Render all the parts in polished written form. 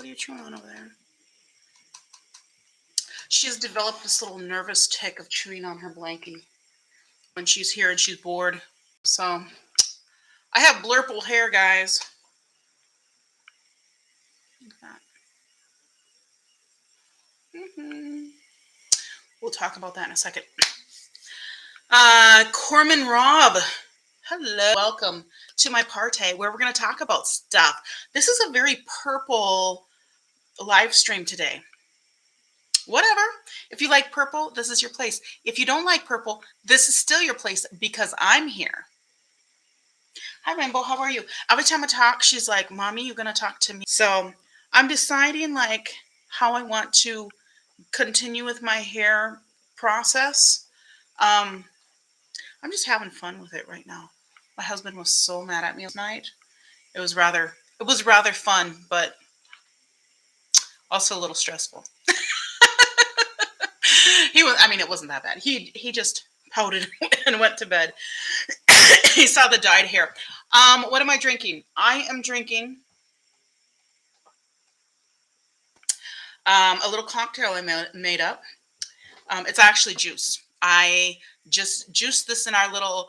what are you chewing on over there? She has developed this little nervous tick of chewing on her blankie when she's here and she's bored. So I have blurple hair, guys. Look at that. We'll talk about that in a second. Corman Rob. Hello. Welcome to my party where we're going to talk about stuff. This is a very purple live stream today. Whatever. If you like purple, this is your place. If you don't like purple, this is still your place because I'm here. Hi, Rainbow. How are you? Every time I talk, she's like, Mommy, you're going to talk to me. So I'm deciding like how I want to continue with my hair process. I'm just having fun with it right now. My husband was so mad at me last night. It was rather fun, but also a little stressful. It wasn't that bad. He just pouted and went to bed. He saw the dyed hair. What am I drinking? I am drinking a little cocktail I made up. It's actually juice. I just juiced this in our little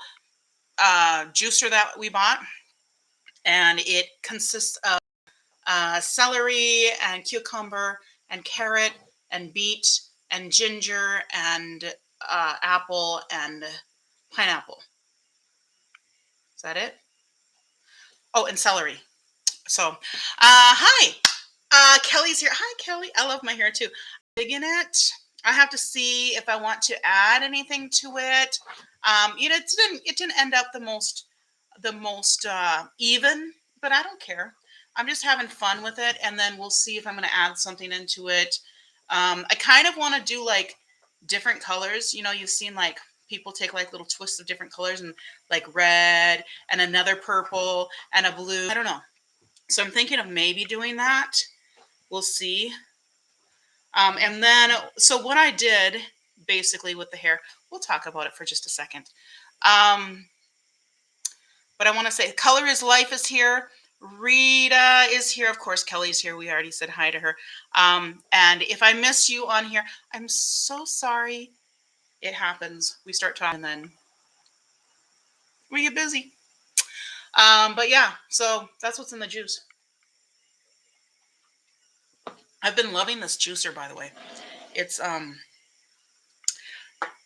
juicer that we bought, and it consists of celery and cucumber and carrot and beet and ginger and apple and pineapple. Is that it? Oh, and celery. So, hi. Kelly's here. Hi, Kelly. I love my hair too. Digging it. I have to see if I want to add anything to it. It didn't end up the most even, but I don't care. I'm just having fun with it, and then we'll see if I'm going to add something into it. I kind of want to do like different colors. You know, you've seen like people take like little twists of different colors and like red and another purple and a blue. I don't know. So I'm thinking of maybe doing that. We'll see. And then, so what I did basically with the hair, we'll talk about it for just a second. But I want to say Color is Life is here. Rita is here. Of course, Kelly's here. We already said hi to her. And if I miss you on here, I'm so sorry. It happens. We start talking and then we get busy. But yeah, so that's what's in the juice. I've been loving this juicer, by the way. It's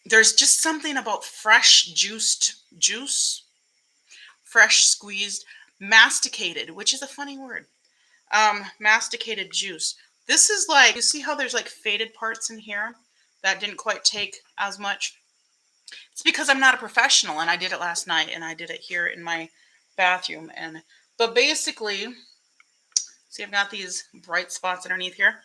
there's just something about fresh juiced juice, fresh squeezed, masticated, which is a funny word. Masticated juice. This is like, you see how there's like faded parts in here that didn't quite take as much? It's because I'm not a professional, and I did it last night, and I did it here in my bathroom. But basically, see, I've got these bright spots underneath here.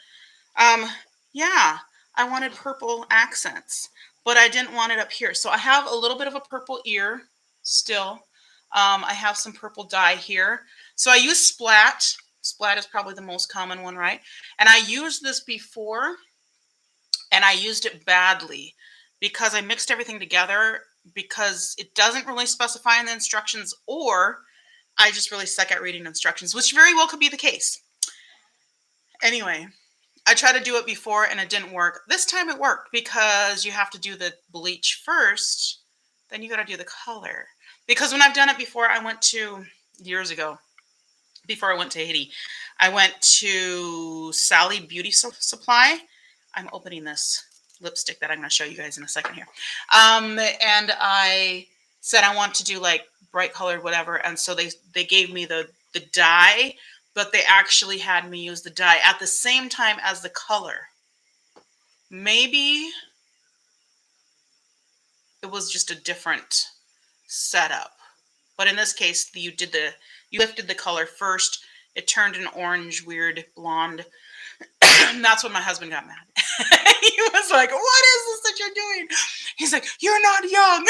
Yeah, I wanted purple accents, but I didn't want it up here. So I have a little bit of a purple ear still. I have some purple dye here. So I use Splat. Splat is probably the most common one, right? And I used this before, and I used it badly because I mixed everything together because it doesn't really specify in the instructions, or I just really suck at reading instructions, which very well could be the case. Anyway, I tried to do it before and it didn't work. This time it worked because you have to do the bleach first, then you got to do the color. Because when I've done it before, I went to, years ago, before I went to Haiti, I went to Sally Beauty Supply. I'm opening this lipstick that I'm going to show you guys in a second here. And I said I want to do like bright colored whatever. And so they gave me the dye, but they actually had me use the dye at the same time as the color. Maybe it was just a different setup. But in this case, you lifted the color first. It turned an orange, weird blonde. And that's when my husband got mad. He was like, what is this that you're doing? He's like, you're not young.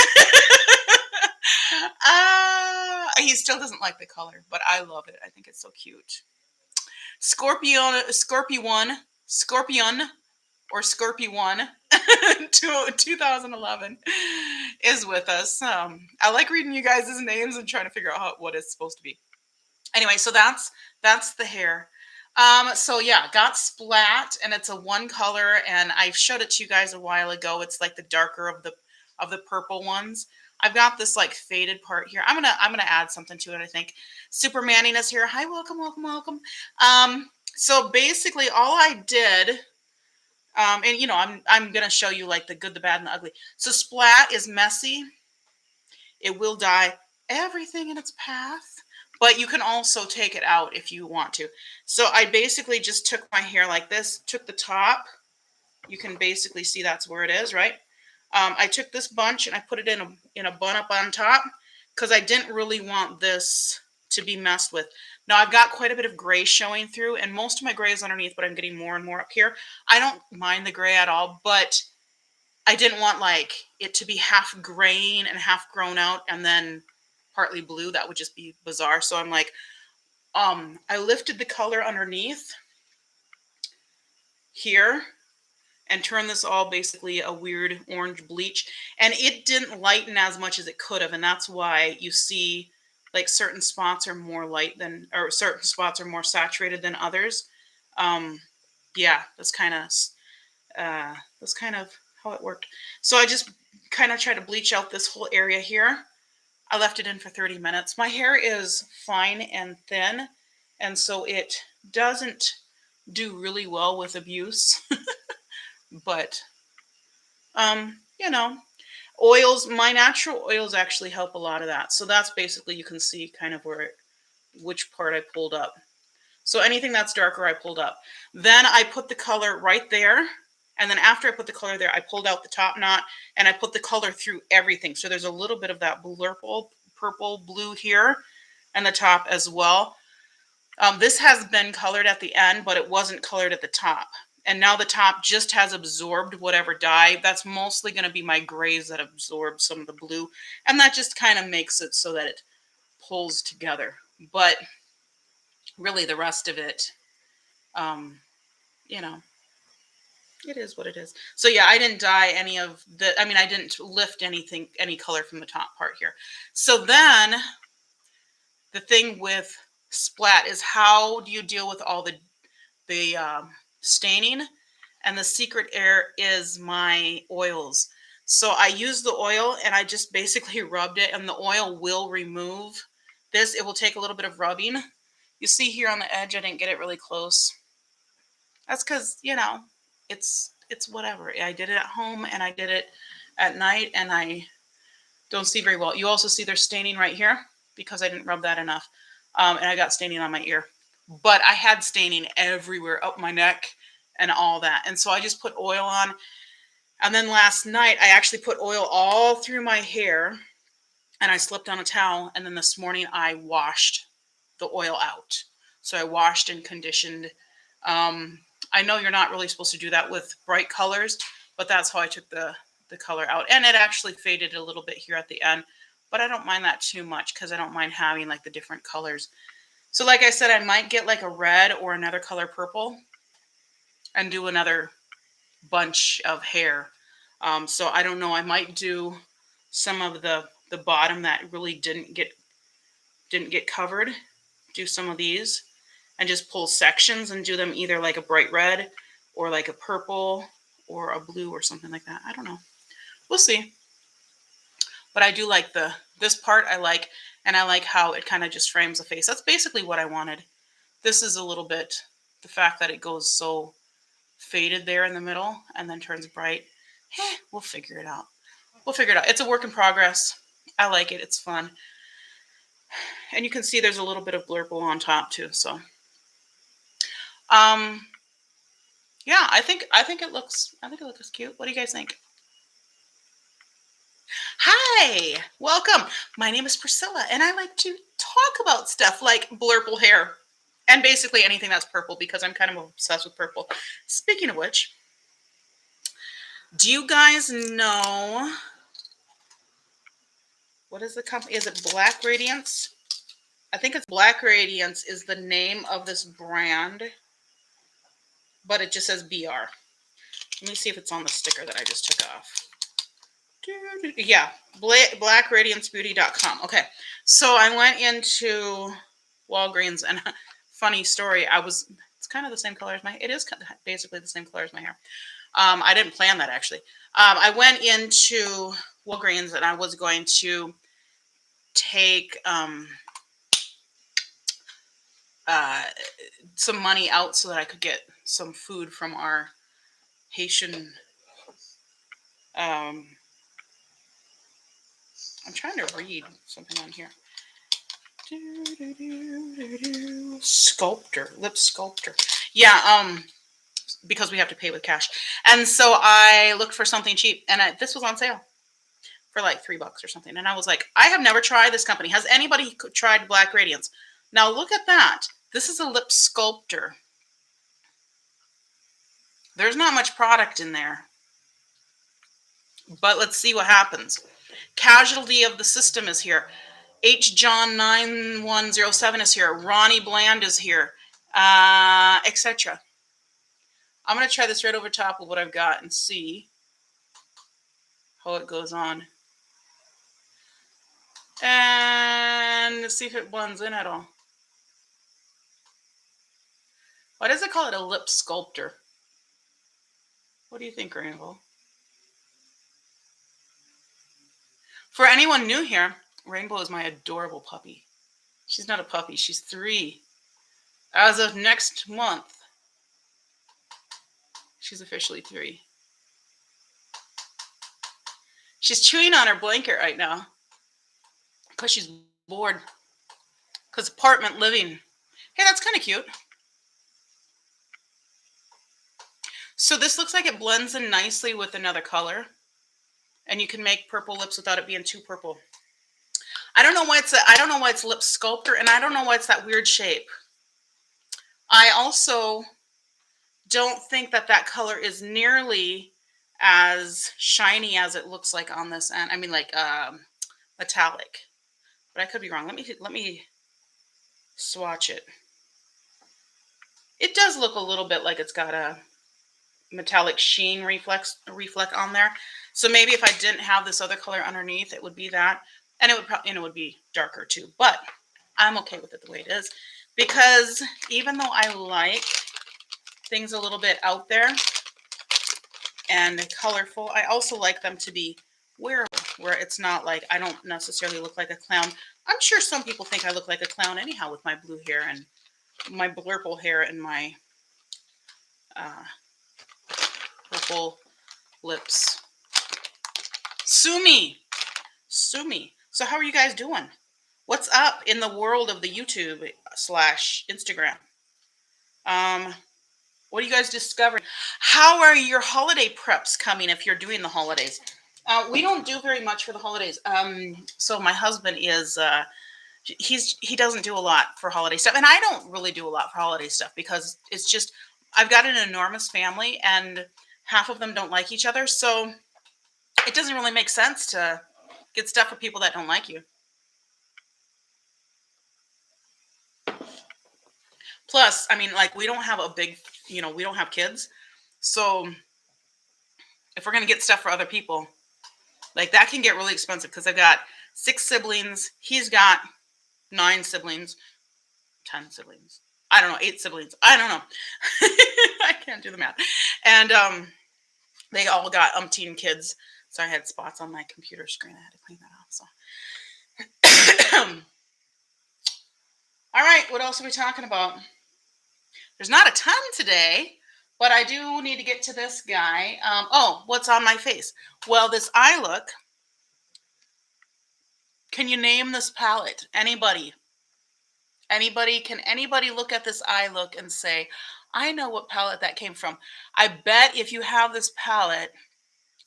He still doesn't like the color, but I love it. I think it's so cute. Scorpion or Scorpion 2011 is with us. I like reading you guys' names and trying to figure out what it's supposed to be. Anyway, so that's the hair. So yeah, got Splat, and it's a one color, and I showed it to you guys a while ago. It's like the darker of the purple ones. I've got this like faded part here. I'm gonna add something to it, I think. Super Manniness here. Hi, welcome, welcome, welcome. So basically all I did, and you know, I'm gonna show you like the good, the bad, and the ugly. So Splat is messy. It will dye everything in its path, but you can also take it out if you want to. So I basically just took my hair like this, took the top. You can basically see that's where it is, right? I took this bunch and I put it in a bun up on top because I didn't really want this to be messed with. Now I've got quite a bit of gray showing through, and most of my gray is underneath, but I'm getting more and more up here. I don't mind the gray at all, but I didn't want like it to be half grain and half grown out and then partly blue. That would just be bizarre. So I'm like, I lifted the color underneath here and turned this all basically a weird orange bleach, and it didn't lighten as much as it could have, and that's why you see like certain spots are more light than, or certain spots are more saturated than others. Yeah, that's kind of how it worked. So I just kind of tried to bleach out this whole area here. I left it in for 30 minutes. My hair is fine and thin, and so it doesn't do really well with abuse. But you know, oils, my natural oils actually help a lot of that. So that's basically, you can see kind of where which part I pulled up. So anything that's darker, I pulled up. Then I put the color right there. And then after I put the color there, I pulled out the top knot and I put the color through everything. So there's a little bit of that blurple, purple, blue here and the top as well. This has been colored at the end, but it wasn't colored at the top. And now the top just has absorbed whatever dye. That's mostly going to be my grays that absorb some of the blue. And that just kind of makes it so that it pulls together. But really the rest of it, you know, it is what it is. So yeah, I didn't dye any of the, I mean, I didn't lift anything, any color from the top part here. So then the thing with Splat is, how do you deal with all the staining? And the secret air is my oils. So I use the oil and I just basically rubbed it, and the oil will remove this. It will take a little bit of rubbing. You see here on the edge, I didn't get it really close. That's because, you know, it's whatever. I did it at home and I did it at night, and I don't see very well. You also see there's staining right here because I didn't rub that enough. And I got staining on my ear. But I had staining everywhere, up my neck and all that. And so I just put oil on. And then last night, I actually put oil all through my hair, and I slipped on a towel. And then this morning, I washed the oil out. So I washed and conditioned. I know you're not really supposed to do that with bright colors, but that's how I took the color out. And it actually faded a little bit here at the end, but I don't mind that too much because I don't mind having like the different colors. So like I said, I might get like a red or another color purple and do another bunch of hair. So I don't know, I might do some of the bottom that really didn't get covered, do some of these and just pull sections and do them either like a bright red or like a purple or a blue or something like that. I don't know. We'll see. But I do like this part I like, and I like how it kind of just frames the face. That's basically what I wanted. This is a little bit, the fact that it goes so faded there in the middle and then turns bright. We'll figure it out. We'll figure it out. It's a work in progress. I like it. It's fun. And you can see there's a little bit of blurple on top too. So, yeah, I think it looks cute. What do you guys think? Hi, welcome. My name is Priscilla, and I like to talk about stuff like blurple hair and basically anything that's purple because I'm kind of obsessed with purple. Speaking of which, do you guys know, what is the company? Is it Black Radiance? I think it's Black Radiance is the name of this brand, but it just says BR. Let me see if it's on the sticker that I just took off. Yeah, blackradiancebeauty.com. Okay, so I went into Walgreens, and funny story, it's kind of the same color as my, it is basically the same color as my hair. I didn't plan that actually. I went into Walgreens and I was going to take some money out so that I could get some food from our Haitian. I'm trying to read something on here. Sculptor, lip sculptor. Yeah, because we have to pay with cash. And so I looked for something cheap, and this was on sale for like $3 or something. And I was like, I have never tried this company. Has anybody tried Black Radiance? Now look at that. This is a lip sculptor. There's not much product in there. But let's see what happens. Casualty of the System is here. H. John 9107 is here. Ronnie Bland is here, etc. I'm going to try this right over top of what I've got and see how it goes on. And let's see if it blends in at all. Why does it call it a lip sculptor? What do you think, Rainbow? For anyone new here, Rainbow is my adorable puppy. She's not a puppy. She's 3. As of next month, she's officially 3. She's chewing on her blanket right now because she's bored. Because apartment living. Hey, that's kind of cute. So this looks like it blends in nicely with another color. And you can make purple lips without it being too purple. I don't know why it's lip sculptor, and I don't know why it's that weird shape. I also don't think that color is nearly as shiny as it looks like on this end. I mean, like metallic. But I could be wrong. Let me swatch it. It does look a little bit like it's got a metallic sheen reflect on there. So maybe if I didn't have this other color underneath, it would be that. And it would probably, it would be darker too. But I'm okay with it the way it is. Because even though I like things a little bit out there and colorful, I also like them to be wearable, where it's not like I don't necessarily look like a clown. I'm sure some people think I look like a clown anyhow with my blue hair and my blurple hair and my purple lips. Sue me. Sue me. So how are you guys doing? What's up in the world of the YouTube / Instagram? What are you guys discovering? How are your holiday preps coming if you're doing the holidays? We don't do very much for the holidays. So my husband is, he doesn't do a lot for holiday stuff. And I don't really do a lot for holiday stuff because it's just, I've got an enormous family and half of them don't like each other. So it doesn't really make sense to get stuff for people that don't like you. Plus, I mean, like, we don't have a big, we don't have kids. So if we're going to get stuff for other people, like, that can get really expensive because I've got 6 siblings. He's got 9 siblings, 10 siblings. I don't know, 8 siblings. I don't know. I can't do the math. And they all got umpteen kids. So I had spots on my computer screen. I had to clean that off. So, all right, what else are we talking about? There's not a ton today, but I do need to get to this guy. Oh, what's on my face? Well, this eye look. Can you name this palette? Anybody? Anybody? Can anybody look at this eye look and say, I know what palette that came from? I bet if you have this palette,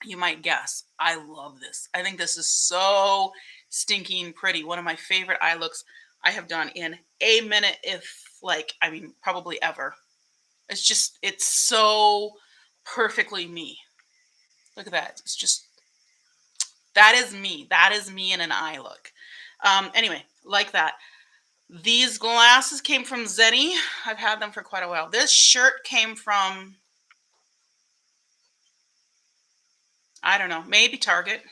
you might guess. I love this. I think this is so stinking pretty. One of my favorite eye looks I have done in a minute, if probably ever. It's just, it's so perfectly me. Look at that. It's just, that is me. That is me in an eye look. Anyway, like that. These glasses came from Zenny. I've had them for quite a while. This shirt came from, I don't know, maybe Target.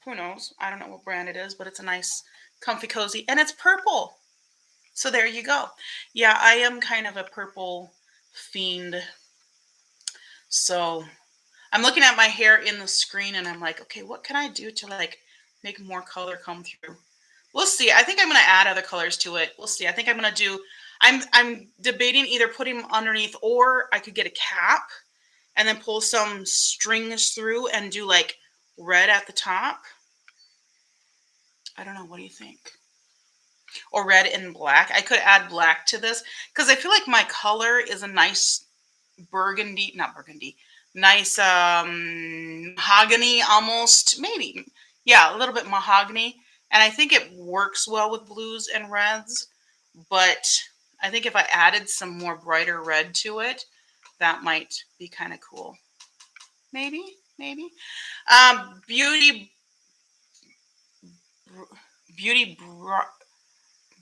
Who knows? I don't know what brand it is, but it's a nice, comfy, cozy, and it's purple. So there you go. Yeah, I am kind of a purple fiend. So I'm looking at my hair in the screen and I'm like, okay, what can I do to like make more color come through? We'll see. I think I'm going to add other colors to it. We'll see. I think I'm going to do, I'm debating either putting them underneath, or I could get a cap and then pull some strings through and do like red at the top. I don't know. What do you think? Or red and black. I could add black to this because I feel like my color is a nice burgundy, not burgundy, nice mahogany almost, maybe. Yeah, a little bit mahogany. And I think it works well with blues and reds. But I think if I added some more brighter red to it, that might be kind of cool. Maybe, maybe. Beauty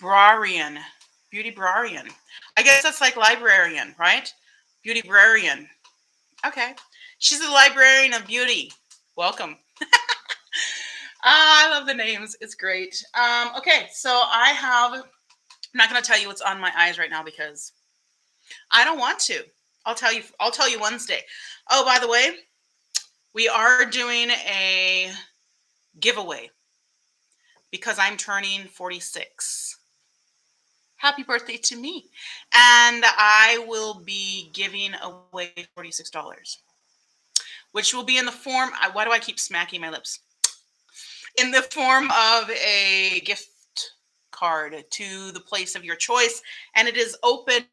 Brarian. Beauty Brarian. I guess that's like librarian, right? Beauty Brarian. Okay. She's the librarian of beauty. Welcome. I love the names. It's great. Okay, so I'm not going to tell you what's on my eyes right now because I don't want to. I'll tell you Wednesday. Oh, by the way, we are doing a giveaway because I'm turning 46. Happy birthday to me. And I will be giving away $46, which will be in the form, why do I keep smacking my lips? In the form of a gift card to the place of your choice, and it is open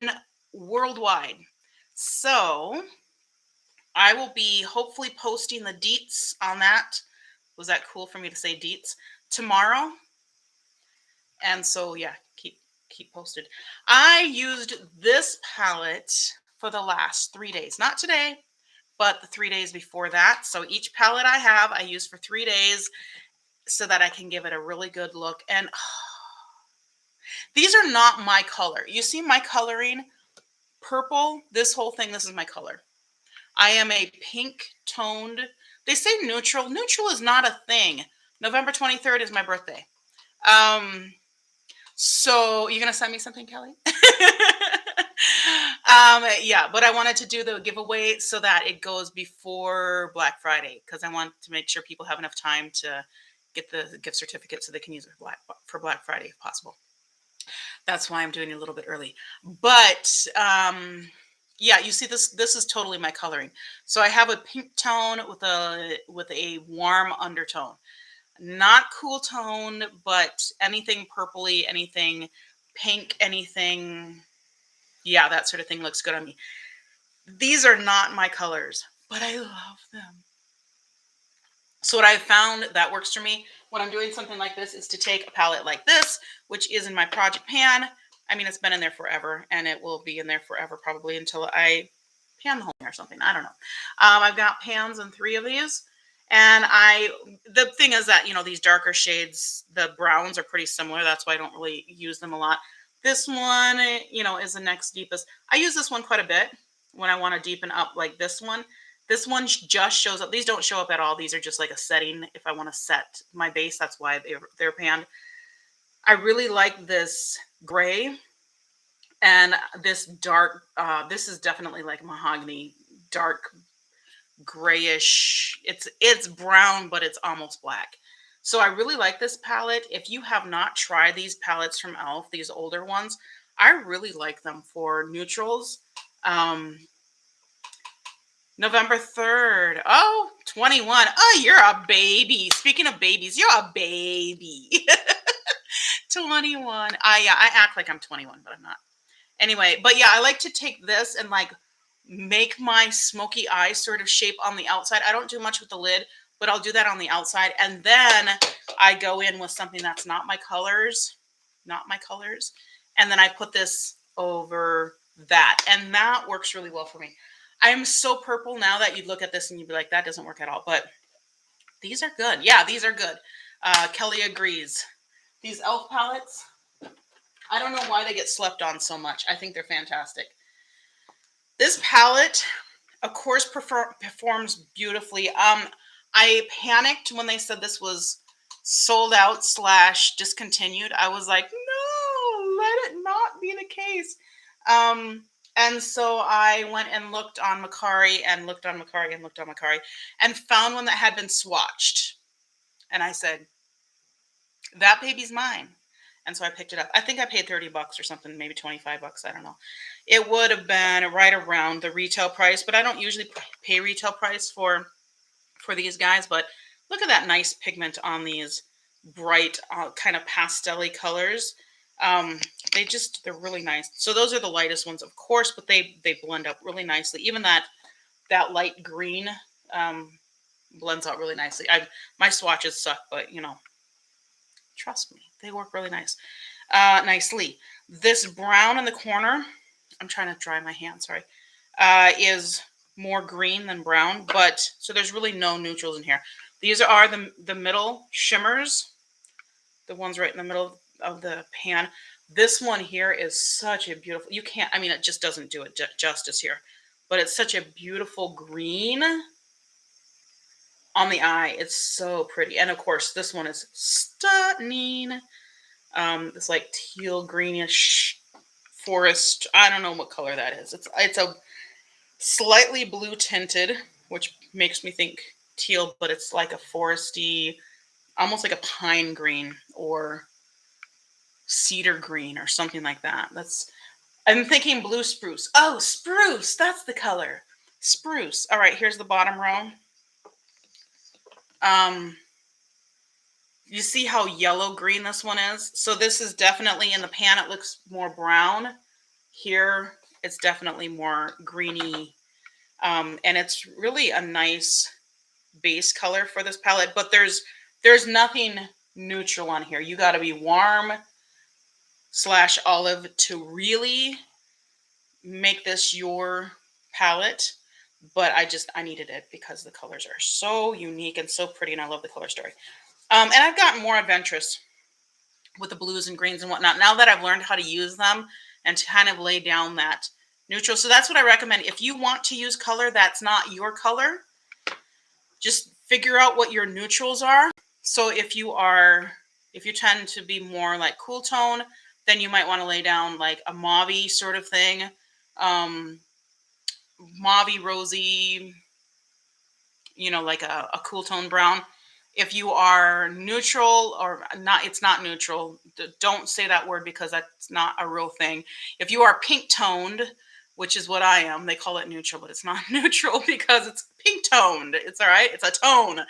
worldwide. So I will be hopefully posting the deets on that. Was that cool for me to say deets? Tomorrow. And so yeah, keep posted. I used this palette for the last 3 days. Not today, but the 3 days before that. So each palette I have, I use for 3 days so that I can give it a really good look. And these are not my color. You see my coloring? Purple, this whole thing, this is my color. I am a pink toned. They say neutral. Neutral is not a thing. November 23rd is my birthday. So you're going to send me something, Kelly? Yeah, but I wanted to do the giveaway so that it goes before Black Friday because I want to make sure people have enough time to get the gift certificate so they can use it for Black Friday if possible. That's why I'm doing it a little bit early. But yeah, you see this is totally my coloring. So I have a pink tone with a warm undertone. Not cool tone, but anything purpley, anything pink, anything, yeah, that sort of thing looks good on me. These are not my colors, but I love them. So what I've found that works for me when I'm doing something like this is to take a palette like this, which is in my project pan. I mean, it's been in there forever, and it will be in there forever probably until I pan the whole thing or something. I don't know. I've got pans in 3 of these. And the thing is that, these darker shades, the browns are pretty similar. That's why I don't really use them a lot. This one, is the next deepest. I use this one quite a bit when I want to deepen up like this one. This one just shows up. These don't show up at all. These are just like a setting. If I want to set my base, that's why they're panned. I really like this gray and this dark. This is definitely like mahogany, dark grayish. It's brown, but it's almost black. So I really like this palette. If you have not tried these palettes from e.l.f., these older ones, I really like them for neutrals. November 3rd. Oh, 21. Oh, you're a baby. Speaking of babies, you're a baby. 21. I act like I'm 21, but I'm not. Anyway, but yeah, I like to take this and like make my smoky eye sort of shape on the outside. I don't do much with the lid, but I'll do that on the outside. And then I go in with something that's not my colors. And then I put this over that. And that works really well for me. I'm so purple now that you'd look at this and you'd be like, that doesn't work at all. But these are good. Yeah, these are good. Kelly agrees. These e.l.f. palettes, I don't know why they get slept on so much. I think they're fantastic. This palette, of course, performs beautifully. I panicked when they said this was sold out / discontinued. I was like, no, let it not be the case. And so I went and looked on Macari and looked on Macari and looked on Macari and found one that had been swatched. And I said, that baby's mine. And so I picked it up. I think I paid $30 or something, maybe $25. I don't know. It would have been right around the retail price, but I don't usually pay retail price for these guys. But look at that nice pigment on these bright kind of pastel-y colors. They're really nice. So those are the lightest ones, of course, but they blend up really nicely. Even that light green blends out really nicely. My swatches suck, but you know, trust me, they work really nicely. This brown in the corner, I'm trying to dry my hand, sorry, is more green than brown, but so there's really no neutrals in here. These are the middle shimmers, the ones right in the middle of the pan. This one here is such a beautiful, you can't, I mean, it just doesn't do it justice here, but it's such a beautiful green on the eye. It's so pretty. And of course, this one is stunning. This like teal greenish forest. I don't know what color that is. It's a slightly blue tinted, which makes me think teal, but it's like a foresty, almost like a pine green or cedar green or something like that. I'm thinking blue spruce. Oh, spruce. That's the color. Spruce. All right, here's the bottom row. You see how yellow green this one is? So this is definitely in the pan. It looks more brown. Here, it's definitely more greeny. And it's really a nice base color for this palette, but there's nothing neutral on here. You got to be warm / olive to really make this your palette. But I needed it because the colors are so unique and so pretty, and I love the color story. And I've gotten more adventurous with the blues and greens and whatnot now that I've learned how to use them and to kind of lay down that neutral. So that's what I recommend. If you want to use color that's not your color, just figure out what your neutrals are. So if you tend to be more like cool tone, then you might want to lay down like a mauve sort of thing. Mauve, rosy, you know, like a cool tone brown. If you are neutral or not, it's not neutral. Don't say that word because that's not a real thing. If you are pink toned, which is what I am, they call it neutral, but it's not neutral because it's pink toned. It's all right. It's a tone.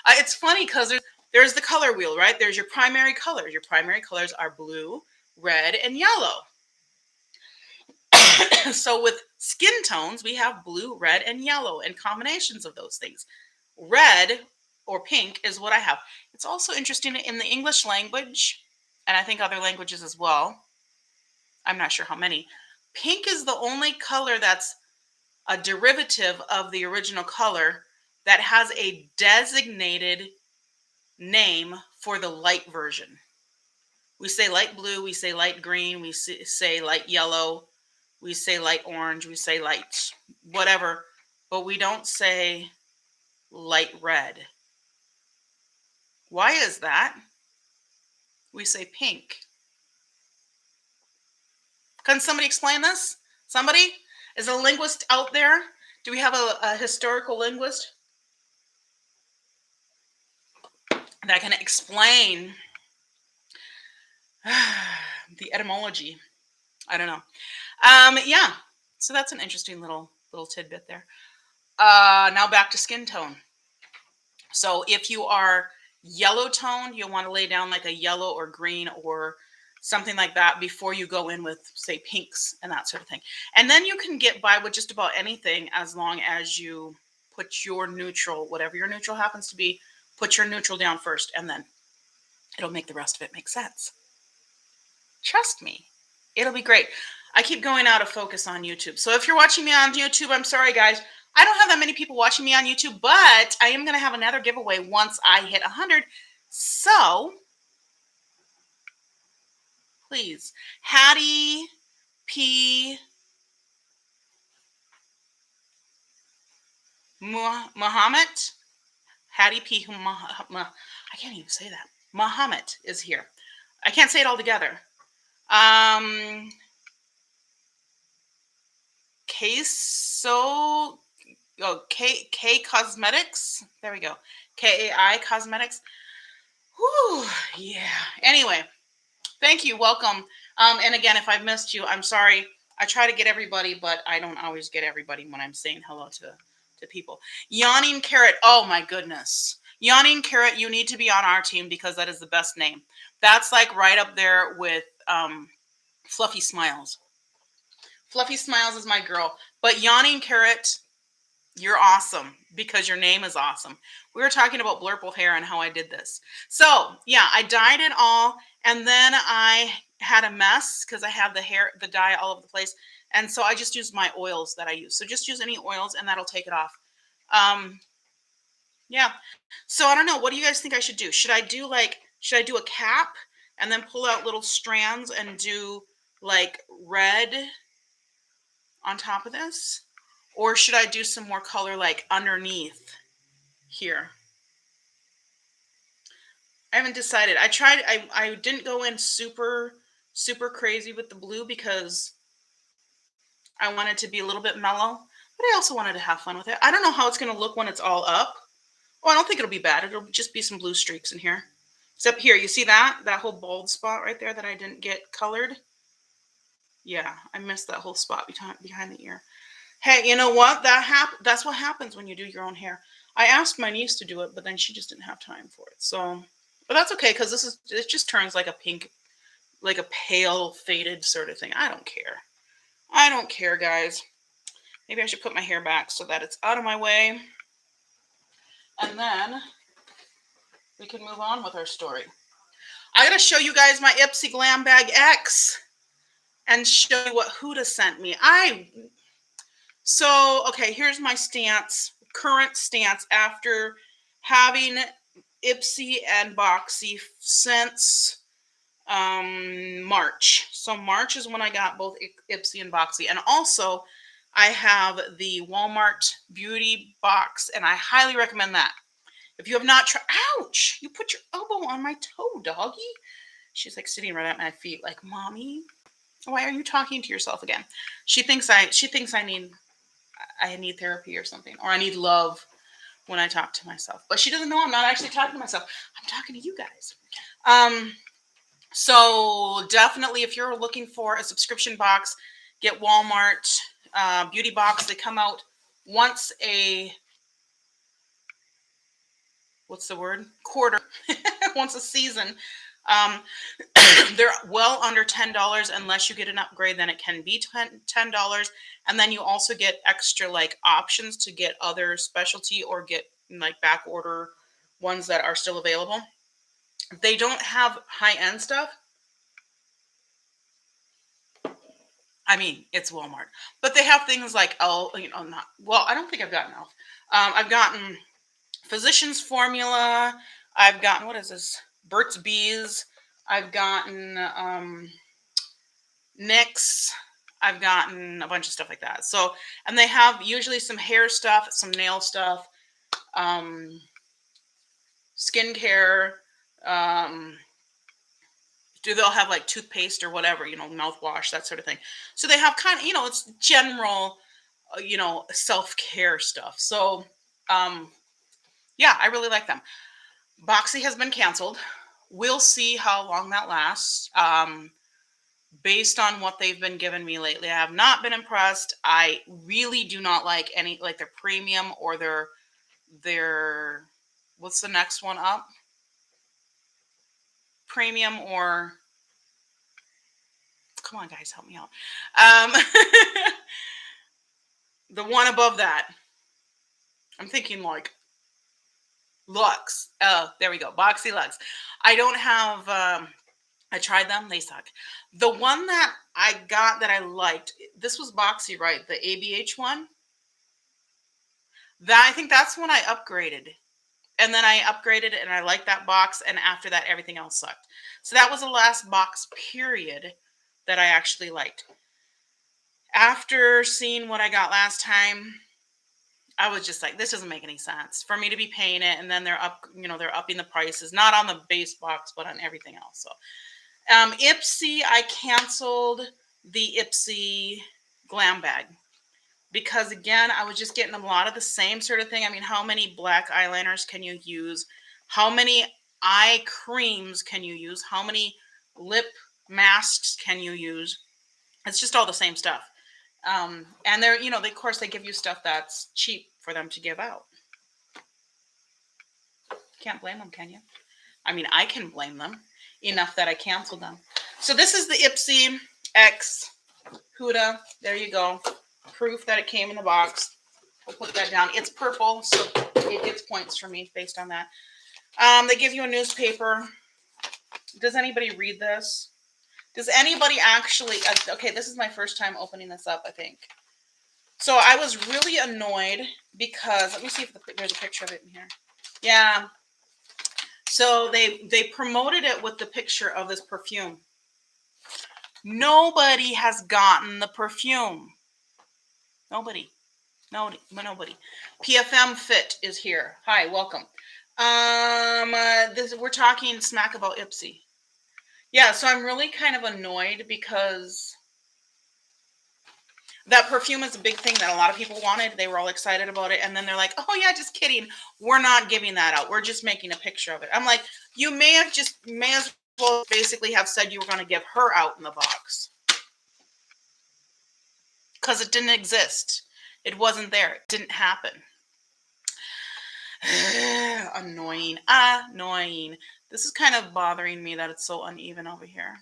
It's funny because there's the color wheel, right? There's your primary colors. Your primary colors are blue, red, and yellow. So with skin tones, we have blue, red, and yellow and combinations of those things. Red or pink is what I have. It's also interesting in the English language, and I think other languages as well. I'm not sure how many. Pink is the only color that's a derivative of the original color that has a designated name for the light version. We say light blue, we say light green, we say light yellow, we say light orange, we say light whatever, but we don't say light red. Why is that? We say pink. Can somebody explain this? Somebody? Is a linguist out there? Do we have a historical linguist that can explain the etymology? I don't know. Yeah. So that's an interesting little tidbit there. Now back to skin tone. So if you are yellow toned, you'll want to lay down like a yellow or green or something like that before you go in with, say, pinks and that sort of thing. And then you can get by with just about anything as long as you put your neutral, whatever your neutral happens to be, put your neutral down first, and then it'll make the rest of it make sense. Trust me, it'll be great. I keep going out of focus on YouTube. So if you're watching me on YouTube, I'm sorry, guys. I don't have that many people watching me on YouTube, but I am going to have another giveaway once I hit 100. So please, Hattie P. Muhammad, Hattie P. I can't even say that. Muhammad is here. I can't say it all together. Queso, oh, K Cosmetics. There we go. KAI Cosmetics. Whew, yeah. Anyway, thank you. Welcome. And again, if I've missed you, I'm sorry. I try to get everybody, but I don't always get everybody when I'm saying hello to people. Yawning Carrot. Oh my goodness. Yawning Carrot, you need to be on our team because that is the best name. That's like right up there with Fluffy Smiles. Fluffy Smiles is my girl. But Yawning Carrot, you're awesome because your name is awesome. We were talking about blurple hair and how I did this. So yeah, I dyed it all, and then I had a mess because I had the dye all over the place. And so I just used my oils that I use. So just use any oils and that'll take it off. Yeah. So I don't know. What do you guys think I should do? Should I do a cap and then pull out little strands and do like red on top of this? Or should I do some more color like underneath here? I haven't decided. I didn't go in super crazy with the blue because I wanted to be a little bit mellow, but I also wanted to have fun with it. I don't know how it's going to look when it's all up. Oh, I don't think it'll be bad. It'll just be some blue streaks in here. Except here, you see that whole bald spot right there that I didn't get colored? Yeah, I missed that whole spot behind the ear. Hey, you know what? That's what happens when you do your own hair. I asked my niece to do it, but then she just didn't have time for it. So, but that's okay because it just turns like a pink, like a pale faded sort of thing. I don't care. I don't care, guys. Maybe I should put my hair back so that it's out of my way. And then we can move on with our story. I gotta show you guys my Ipsy Glam Bag X and show you what Huda sent me. So, okay, here's my current stance after having Ipsy and Boxy since March. So March is when I got both Ipsy and Boxy. And also, I have the Walmart Beauty Box, and I highly recommend that. If you have not tried, ouch, you put your elbow on my toe, doggy. She's like sitting right at my feet like, Mommy, why are you talking to yourself again? She thinks I need therapy or something, or I need love when I talk to myself. But she doesn't know I'm not actually talking to myself. I'm talking to you guys. So definitely, if you're looking for a subscription box, get Walmart Beauty Box. They come out once quarter, once a season. They're well under $10 unless you get an upgrade. Then it can be $10, and then you also get extra like options to get other specialty or get like back order ones that are still available. They don't have high-end stuff. I mean, it's Walmart, but they have things like I don't think I've gotten Elf. I've gotten Physicians Formula. I've gotten, what is this? Burt's Bees. I've gotten NYX. I've gotten a bunch of stuff like that. So, and they have usually some hair stuff, some nail stuff, skincare. They'll have like toothpaste or whatever, mouthwash, that sort of thing. So they have kind of, it's general, self-care stuff. So, yeah, I really like them. Boxy has been canceled. We'll see how long that lasts. Based on what they've been giving me lately, I have not been impressed. I really do not like their premium or their what's the next one up? Premium or, come on, guys, help me out. The one above that. I'm thinking like Lux. Oh, there we go. Boxy Lux. I don't have, I tried them. They suck. The one that I got that I liked, this was Boxy, right? The ABH one. I think that's when I upgraded. And then I upgraded and I liked that box. And after that, everything else sucked. So that was the last box period that I actually liked. After seeing what I got last time, I was just like, this doesn't make any sense for me to be paying it. And then they're upping the prices, not on the base box, but on everything else. So Ipsy, I canceled the Ipsy Glam Bag because, again, I was just getting a lot of the same sort of thing. I mean, how many black eyeliners can you use? How many eye creams can you use? How many lip masks can you use? It's just all the same stuff. And they're, of course, they give you stuff that's cheap for them to give out. Can't blame them, can you? I mean, I can blame them enough that I canceled them. So this is the Ipsy X Huda. There you go. Proof that it came in the box. We'll put that down. It's purple, so it gets points for me based on that. They give you a newspaper. Does anybody read this? Does anybody actually... okay, this is my first time opening this up, I think. So I was really annoyed because... let me see if there's a picture of it in here. Yeah. So they promoted it with the picture of this perfume. Nobody has gotten the perfume. Nobody. Nobody. PFM Fit is here. Hi, welcome. We're talking smack about Ipsy. Yeah, so I'm really kind of annoyed because that perfume is a big thing that a lot of people wanted. They were all excited about it. And then they're like, oh yeah, just kidding. We're not giving that out. We're just making a picture of it. I'm like, you may as well basically have said you were going to give her out in the box. Because it didn't exist. It wasn't there. It didn't happen. Annoying. This is kind of bothering me that it's so uneven over here.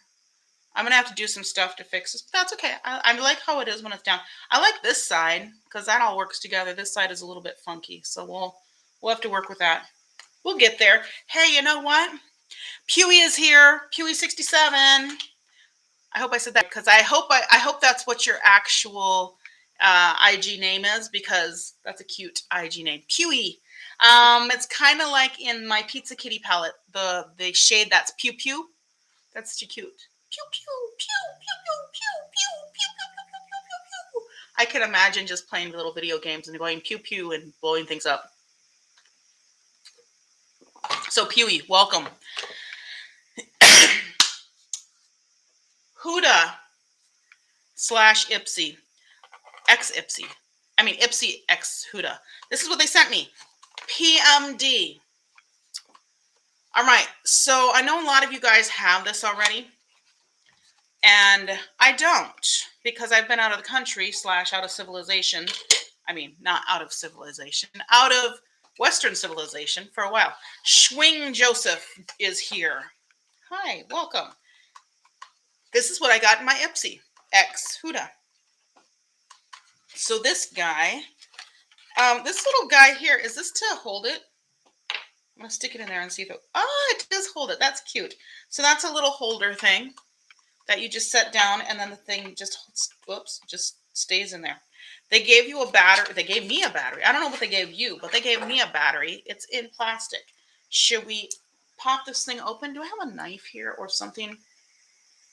I'm going to have to do some stuff to fix this, but that's okay. I like how it is when it's down. I like this side because that all works together. This side is a little bit funky, so we'll have to work with that. We'll get there. Hey, you know what? Pewee is here. Pewee 67. I hope I said that because I hope that's what your actual IG name is, because that's a cute IG name. Pewee. It's kind of like in my Pizza Kitty palette, the shade that's Pew Pew. That's too cute. Pew pew pew pew pew pew pew pew pew pew pew. I can imagine just playing little video games and going pew pew and blowing things up. So Pewee, welcome. Huda / Ipsy X Ipsy. I mean Ipsy X Huda. This is what they sent me. PMD. All right, so I know a lot of you guys have this already, and I don't, because I've been out of the country / out of civilization. I mean, not out of civilization, out of Western civilization for a while. Schwing Joseph is here. Hi, welcome. This is what I got in my Ipsy X Huda. So this guy, this little guy here, is this to hold it? I'm going to stick it in there and see if it... oh, it does hold it. That's cute. So that's a little holder thing that you just set down, and then the thing just stays in there. They gave you a battery. They gave me a battery. I don't know what they gave you, but they gave me a battery. It's in plastic. Should we pop this thing open? Do I have a knife here or something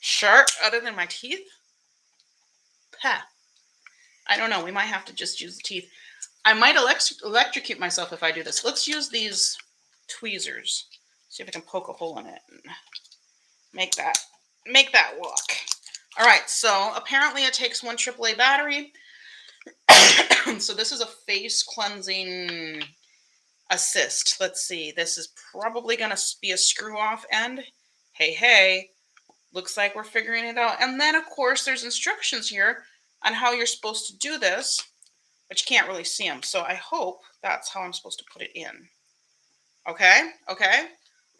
sharp other than my teeth? Pah. I don't know. We might have to just use the teeth. I might electrocute myself if I do this. Let's use these tweezers. See if I can poke a hole in it and make that walk. All right, so apparently it takes 1 AAA battery. So this is a face cleansing assist. Let's see. This is probably going to be a screw off end. Hey, looks like we're figuring it out. And then, of course, there's instructions here on how you're supposed to do this, but you can't really see them. So I hope that's how I'm supposed to put it in. Okay.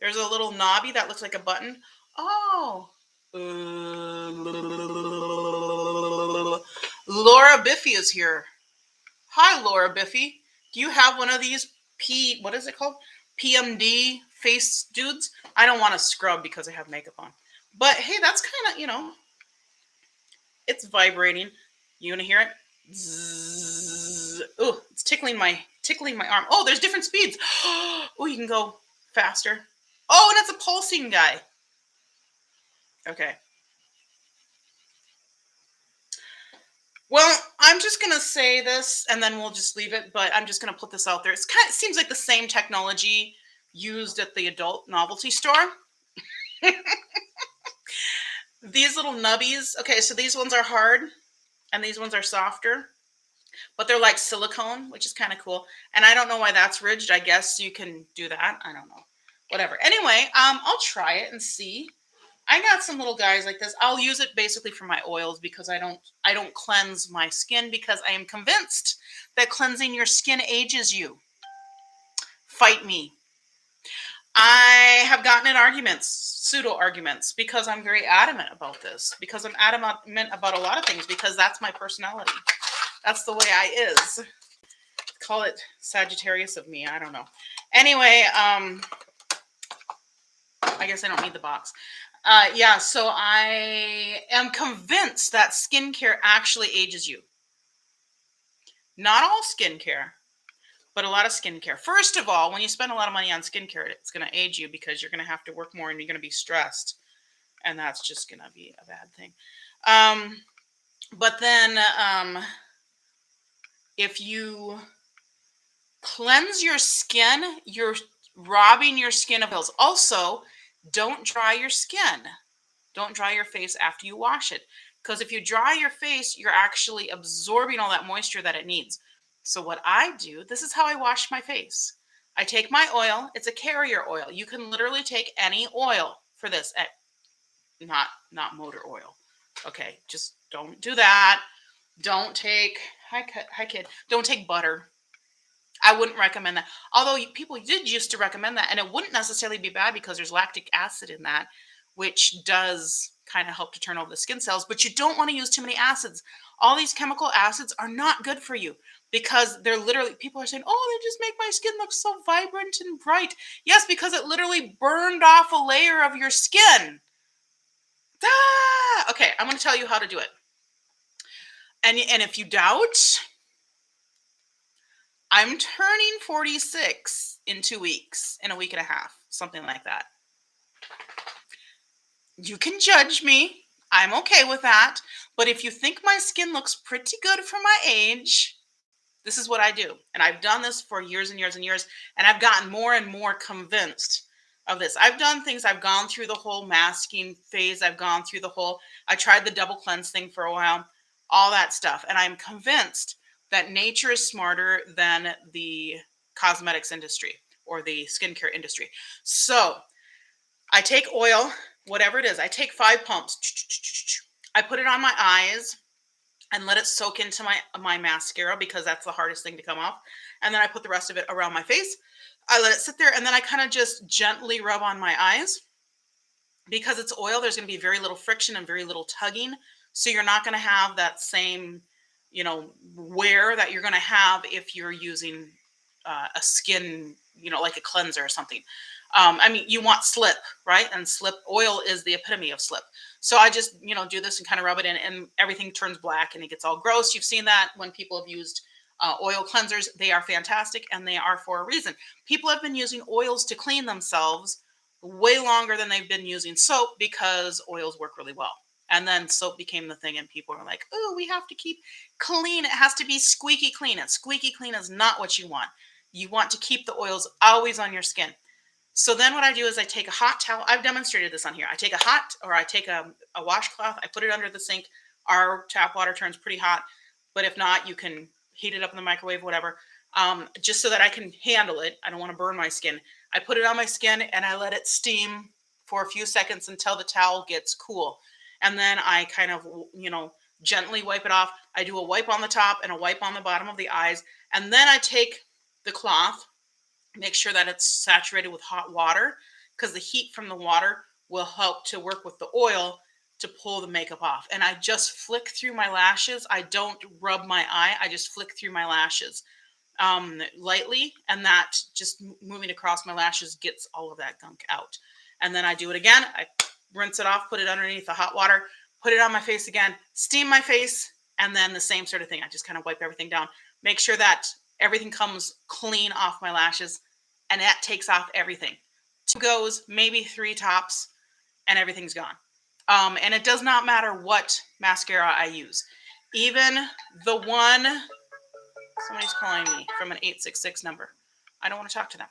There's a little knobby that looks like a button. Oh. Laura Biffy is here. Hi, Laura Biffy. Do you have one of these what is it called? PMD face dudes? I don't want to scrub because I have makeup on. But hey, that's kind of, it's vibrating. You want to hear it? Oh, it's tickling my arm. Oh, there's different speeds. Oh, you can go faster. Oh, and it's a pulsing guy. Okay. Well, I'm just going to say this and then we'll just leave it, but I'm just going to put this out there. It seems like the same technology used at the adult novelty store. These little nubbies, okay, so these ones are hard and these ones are softer, but they're like silicone, which is kind of cool. And I don't know why that's ridged. I guess you can do that. I don't know. Whatever. Anyway, I'll try it and see. I got some little guys like this. I'll use it basically for my oils because I don't cleanse my skin because I am convinced that cleansing your skin ages you. Fight me. I have gotten in arguments, pseudo arguments, because I'm very adamant about this, because I'm adamant about a lot of things, because that's my personality. That's the way I is. Call it Sagittarius of me. I don't know. Anyway, I guess I don't need the box. Yeah, so I am convinced that skincare actually ages you. Not all skincare, but a lot of skincare. First of all, when you spend a lot of money on skincare, it's going to age you because you're going to have to work more and you're going to be stressed. And that's just going to be a bad thing. But then if you cleanse your skin, you're robbing your skin of oils. Also, don't dry your skin. Don't dry your face after you wash it. Because if you dry your face, you're actually absorbing all that moisture that it needs. So what I do, this is how I wash my face. I take my oil. It's a carrier oil. You can literally take any oil for this. Not motor oil. Okay, just don't do that. Don't take, hi kid, don't take butter. I wouldn't recommend that. Although people did used to recommend that, and it wouldn't necessarily be bad because there's lactic acid in that, which does kind of help to turn over the skin cells, but you don't want to use too many acids. All these chemical acids are not good for you because they're literally, people are saying, oh, they just make my skin look so vibrant and bright. Yes, because it literally burned off a layer of your skin. Ah! Okay, I'm going to tell you how to do it. And if you doubt, I'm turning 46 in 2 weeks, in a week and a half, something like that. You can judge me. I'm okay with that. But if you think my skin looks pretty good for my age, this is what I do. And I've done this for years and years and years. And I've gotten more and more convinced of this. I've done things. I've gone through the whole masking phase. I tried the double cleanse thing for a while, all that stuff. And I'm convinced that nature is smarter than the cosmetics industry or the skincare industry. So I take oil, whatever it is. I take 5 pumps. I put it on my eyes and let it soak into my mascara because that's the hardest thing to come off. And then I put the rest of it around my face. I let it sit there and then I kind of just gently rub on my eyes. Because it's oil, there's going to be very little friction and very little tugging. So you're not going to have that same, wear that you're going to have if you're using a skin, like a cleanser or something. You want slip, right? And slip oil is the epitome of slip. So I just, do this and kind of rub it in and everything turns black and it gets all gross. You've seen that when people have used oil cleansers. They are fantastic and they are for a reason. People have been using oils to clean themselves way longer than they've been using soap because oils work really well. And then soap became the thing and people are like, oh, we have to keep clean. It has to be squeaky clean. And squeaky clean is not what you want. You want to keep the oils always on your skin. So then what I do is I take a hot towel. I've demonstrated this on here. I take a washcloth. I put it under the sink. Our tap water turns pretty hot. But if not, you can heat it up in the microwave, whatever. Just so that I can handle it. I don't want to burn my skin. I put it on my skin and I let it steam for a few seconds until the towel gets cool. And then I kind of, gently wipe it off. I do a wipe on the top and a wipe on the bottom of the eyes. And then I take the cloth, make sure that it's saturated with hot water because the heat from the water will help to work with the oil to pull the makeup off. And I just flick through my lashes. I don't rub my eye. I just flick through my lashes lightly. And that just moving across my lashes gets all of that gunk out. And then I do it again. I rinse it off, put it underneath the hot water, put it on my face again, steam my face, and then the same sort of thing. I just kind of wipe everything down, make sure that everything comes clean off my lashes, and that takes off everything. 2 goes, maybe 3 tops, and everything's gone. And it does not matter what mascara I use. Even the one, somebody's calling me from an 866 number. I don't want to talk to them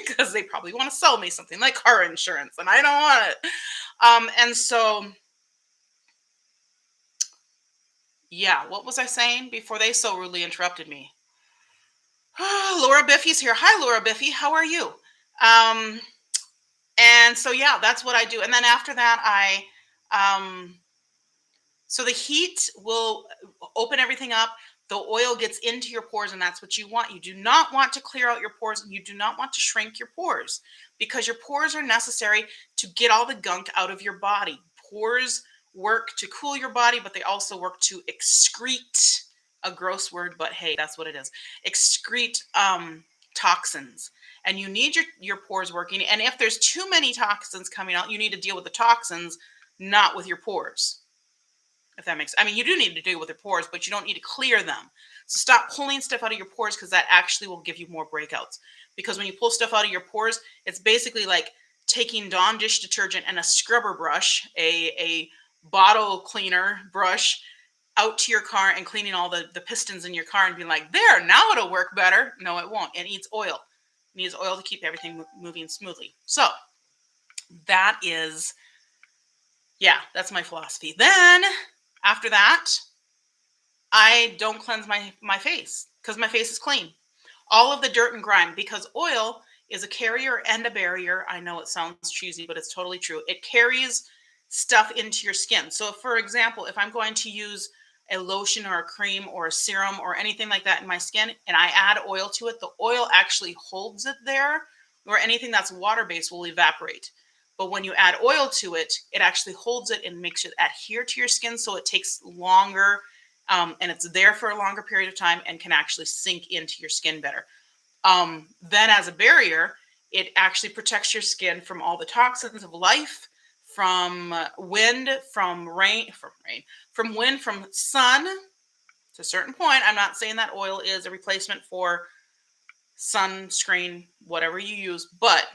because they probably want to sell me something like car insurance, and I don't want it. And so, yeah, what was I saying before they so rudely interrupted me? Laura Biffy's here. Hi, Laura Biffy. How are you? Um, and so, yeah, that's what I do. And then after that, um, so the heat will open everything up. The oil gets into your pores, and that's what you want. You do not want to clear out your pores, and you do not want to shrink your pores because your pores are necessary to get all the gunk out of your body. Pores work to cool your body, but they also work to excrete, a gross word, but hey, that's what it is. Excrete toxins. And you need your pores working. And if there's too many toxins coming out, you need to deal with the toxins, not with your pores. If that makes, I mean, you do need to deal with your pores, but you don't need to clear them. So stop pulling stuff out of your pores because that actually will give you more breakouts. Because when you pull stuff out of your pores, it's basically like taking Dawn dish detergent and a scrubber brush, a bottle cleaner brush out to your car and cleaning all the pistons in your car and being like, there, now it'll work better. No, it won't. It needs oil. It needs oil to keep everything moving smoothly. So that is, yeah, that's my philosophy. Then after that, I don't cleanse my face because my face is clean. All of the dirt and grime, because oil is a carrier and a barrier. I know it sounds cheesy, but it's totally true. It carries stuff into your skin. So for example, if I'm going to use a lotion or a cream or a serum or anything like that in my skin and I add oil to it, the oil actually holds it there, or anything that's water-based will evaporate. But when you add oil to it, it actually holds it and makes it adhere to your skin, so it takes longer, and it's there for a longer period of time and can actually sink into your skin better. Then as a barrier, it actually protects your skin from all the toxins of life, from wind, from wind, from sun. To a certain point, I'm not saying that oil is a replacement for sunscreen, whatever you use, but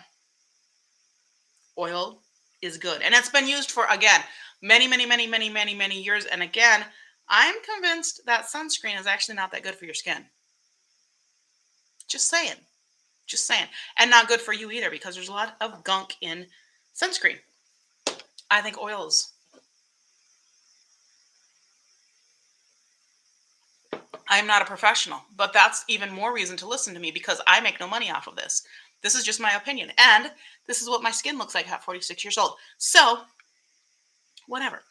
oil is good. And it's been used for, again, many, many, many, many, many, many years. And again, I'm convinced that sunscreen is actually not that good for your skin. Just saying. Just saying. And not good for you either, because there's a lot of gunk in sunscreen. I think oils. I'm not a professional, but that's even more reason to listen to me because I make no money off of this. This is just my opinion. And this is what my skin looks like at 46 years old. So, whatever.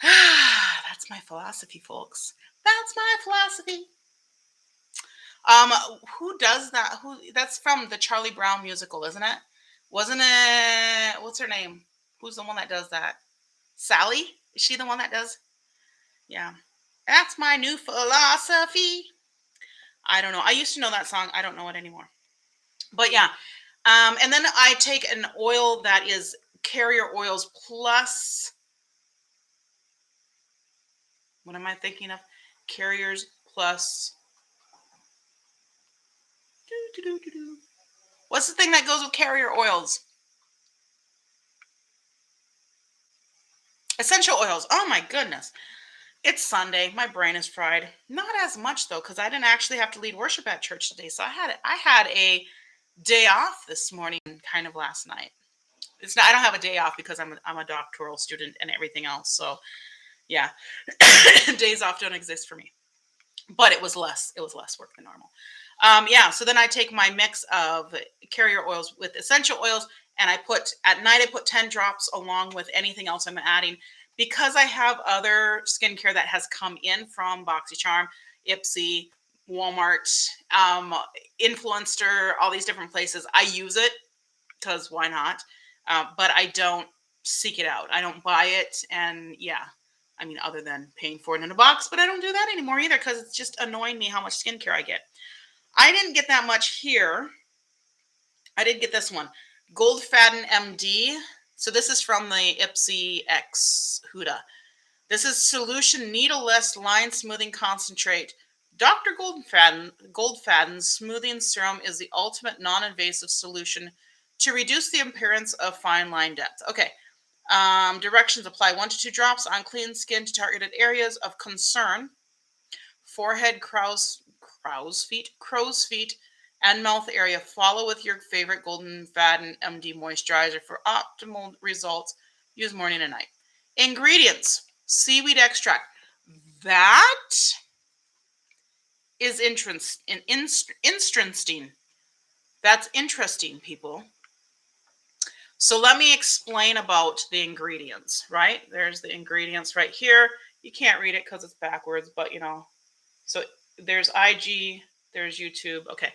That's my philosophy, folks. That's my philosophy. Who does that? That's from the Charlie Brown musical, isn't it? Wasn't it? What's her name? Who's the one that does that? Sally? Is she the one that does? Yeah. That's my new philosophy. I don't know. I used to know that song. I don't know it anymore. But yeah. And then I take an oil that is Carrier Oils Plus. What am I thinking of? Carriers Plus. What's the thing that goes with Carrier Oils? Essential oils. Oh my goodness. It's Sunday. My brain is fried. Not as much though, because I didn't actually have to lead worship at church today. So I had a day off this morning, kind of last night. It's not. I don't have a day off because I'm a doctoral student and everything else. So yeah, days off don't exist for me. But it was less. It was less work than normal. Yeah. So then I take my mix of carrier oils with essential oils, and I put at night. I put 10 drops along with anything else I'm adding. Because I have other skincare that has come in from BoxyCharm, Ipsy, Walmart, Influencer, all these different places, I use it because why not? But I don't seek it out. I don't buy it. And yeah, I mean, other than paying for it in a box, but I don't do that anymore either because it's just annoying me how much skincare I get. I didn't get that much here. I did get this one, Gold Faden MD. So this is from the Ipsy X Huda. This is Solution Needleless Line Smoothing Concentrate. Dr. Goldfaden's Smoothing Serum is the ultimate non-invasive solution to reduce the appearance of fine line depth. Okay. Directions: apply 1 to 2 drops on clean skin to targeted areas of concern. Forehead, crow's feet, and mouth area. Follow with your favorite Golden Fat and MD moisturizer for optimal results. Use morning and night. Ingredients: seaweed extract. That is interesting. That's interesting, people. So let me explain about the ingredients, right? There's the ingredients right here. You can't read it because it's backwards, but you know. So there's IG, there's YouTube. Okay.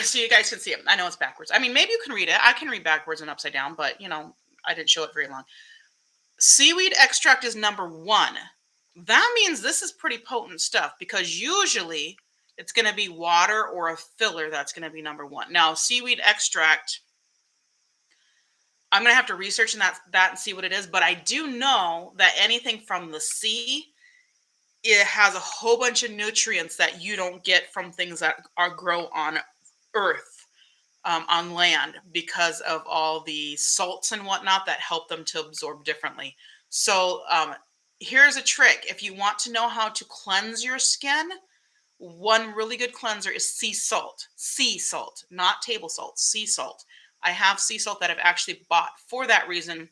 So you guys can see it. I know it's backwards. I mean, maybe you can read it. I can read backwards and upside down, but you know, I didn't show it very long. Seaweed extract is number 1. That means this is pretty potent stuff because usually it's going to be water or a filler that's going to be number 1. Now, seaweed extract, I'm going to have to research that and see what it is, but I do know that anything from the sea, it has a whole bunch of nutrients that you don't get from things that grow on Earth, on land, because of all the salts and whatnot that help them to absorb differently. So here's a trick. If you want to know how to cleanse your skin, one really good cleanser is sea salt, not table salt, sea salt. I have sea salt that I've actually bought for that reason.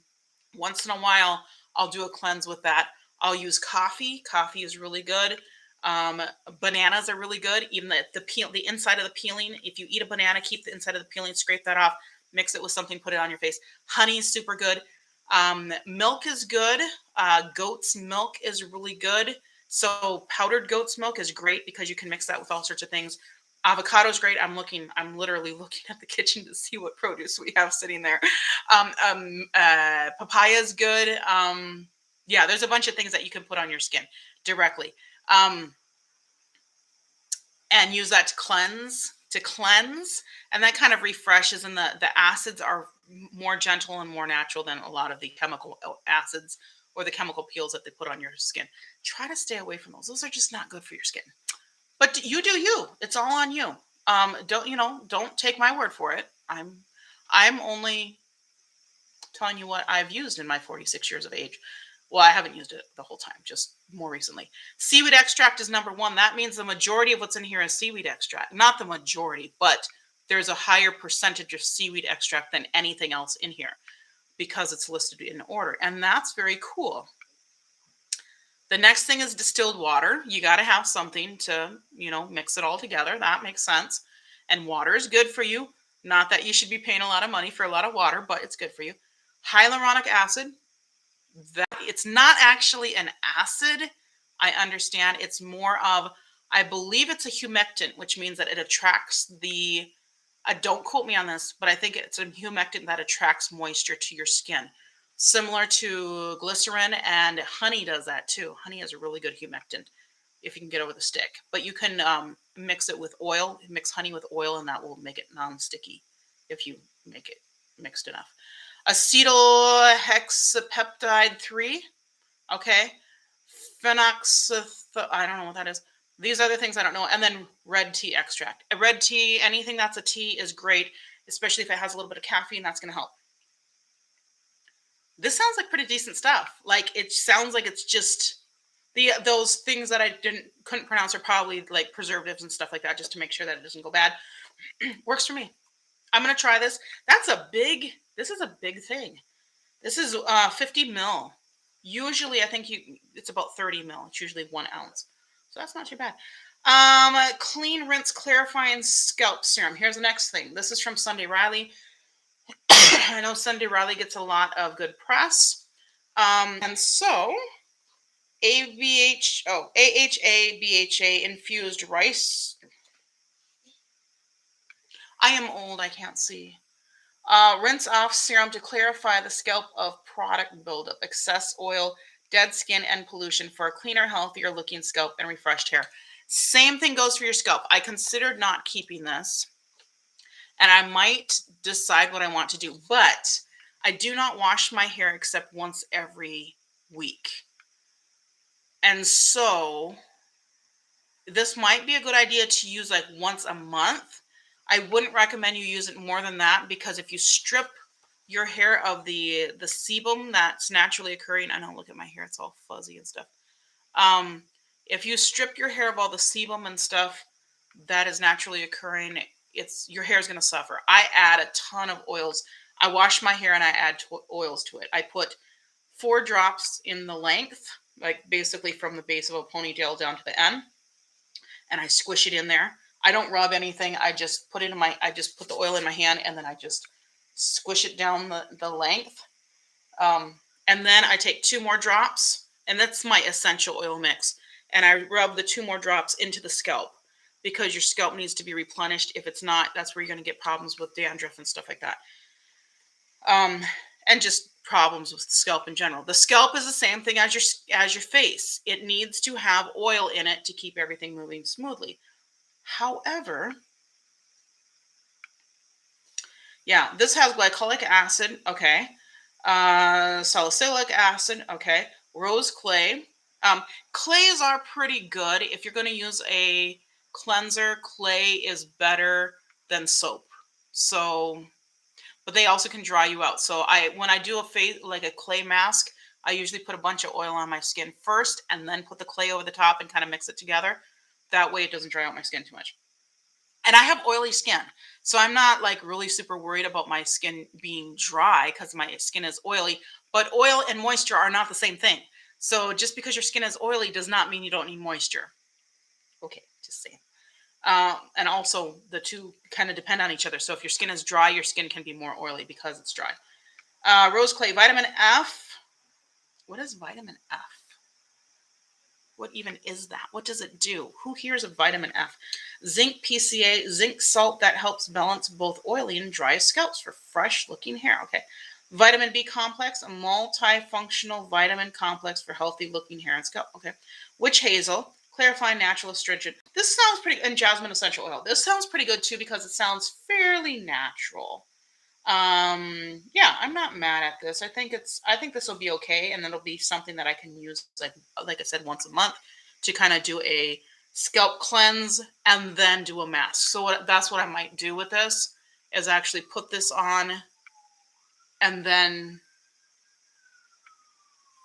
Once in a while, I'll do a cleanse with that. I'll use coffee. Coffee is really good. Bananas are really good. Even the inside of the peeling. If you eat a banana, keep the inside of the peeling, scrape that off, mix it with something, put it on your face. Honey is super good. Milk is good. Goat's milk is really good. So powdered goat's milk is great because you can mix that with all sorts of things. Avocado is great. I'm literally looking at the kitchen to see what produce we have sitting there. Papaya is good. Yeah, there's a bunch of things that you can put on your skin directly. And use that to cleanse, and that kind of refreshes, and the acids are more gentle and more natural than a lot of the chemical acids or the chemical peels that they put on your skin. Try to stay away from those. Those are just not good for your skin. But you do you. It's all on you. Don't take my word for it. I'm only telling you what I've used in my 46 years of age. Well, I haven't used it the whole time, just more recently. Seaweed extract is number 1. That means the majority of what's in here is seaweed extract. Not the majority, but there's a higher percentage of seaweed extract than anything else in here because it's listed in order. And that's very cool. The next thing is distilled water. You got to have something to, mix it all together. That makes sense. And water is good for you. Not that you should be paying a lot of money for a lot of water, but it's good for you. Hyaluronic acid. It's not actually an acid, I understand. It's more of, I believe it's a humectant, which means that it attracts don't quote me on this, but I think it's a humectant that attracts moisture to your skin. Similar to glycerin, and honey does that too. Honey is a really good humectant if you can get over the stick. But you can mix it with oil, mix honey with oil, and that will make it non-sticky if you make it mixed enough. Acetyl hexapeptide 3, okay. I don't know what that is. These other things I don't know. And then red tea extract. A red tea, anything that's a tea is great, especially if it has a little bit of caffeine. That's going to help. This sounds like pretty decent stuff. Like, it sounds like it's just those things that I couldn't pronounce are probably like preservatives and stuff like that, just to make sure that it doesn't go bad. Works for me. I'm going to try this. This is a big thing. This is 50 ml. Usually, I think it's about 30 ml. It's usually 1 ounce. So that's not too bad. Clean, rinse, clarifying scalp serum. Here's the next thing. This is from Sunday Riley. I know Sunday Riley gets a lot of good press. And so, AHA, BHA infused rice. I am old, I can't see. Rinse off serum to clarify the scalp of product buildup, excess oil, dead skin, and pollution for a cleaner, healthier looking scalp and refreshed hair. Same thing goes for your scalp. I considered not keeping this, and I might decide what I want to do, but I do not wash my hair except once every week. And so this might be a good idea to use like once a month. I wouldn't recommend you use it more than that, because if you strip your hair of the sebum that's naturally occurring, I know, look at my hair, it's all fuzzy and stuff. If you strip your hair of all the sebum and stuff, that is naturally occurring, your hair is going to suffer. I add a ton of oils. I wash my hair and I add oils to it. I put 4 drops in the length, like basically from the base of a ponytail down to the end, and I squish it in there. I don't rub anything. I just put the oil in my hand, and then I just squish it down the length. And then I take 2 more drops, and that's my essential oil mix. And I rub the 2 more drops into the scalp, because your scalp needs to be replenished. If it's not, that's where you're going to get problems with dandruff and stuff like that. And just problems with the scalp in general. The scalp is the same thing as your face. It needs to have oil in it to keep everything moving smoothly. However, yeah, this has glycolic acid, okay. Salicylic acid, okay. Rose clay. Clays are pretty good. If you're going to use a cleanser, clay is better than soap. So, but they also can dry you out. So when I do a face, like a clay mask, I usually put a bunch of oil on my skin first and then put the clay over the top and kind of mix it together. That way it doesn't dry out my skin too much. And I have oily skin, so I'm not like really super worried about my skin being dry because my skin is oily. But oil and moisture are not the same thing. So just because your skin is oily does not mean you don't need moisture. Okay, just saying. And also the two kind of depend on each other. So if your skin is dry, your skin can be more oily because it's dry. Rose clay, vitamin F. What is vitamin F? What even is that? What does it do? Who hears of vitamin F? Zinc PCA, zinc salt that helps balance both oily and dry scalps for fresh looking hair. Okay. Vitamin B complex, a multifunctional vitamin complex for healthy looking hair and scalp. Okay. Witch hazel, clarifying natural astringent. This sounds pretty, and jasmine essential oil. This sounds pretty good too because it sounds fairly natural. Yeah, I'm not mad at this. I think this will be okay, and it'll be something that I can use, like I said, once a month to kind of do a scalp cleanse and then do a mask. So that's what I might do with this, is actually put this on and then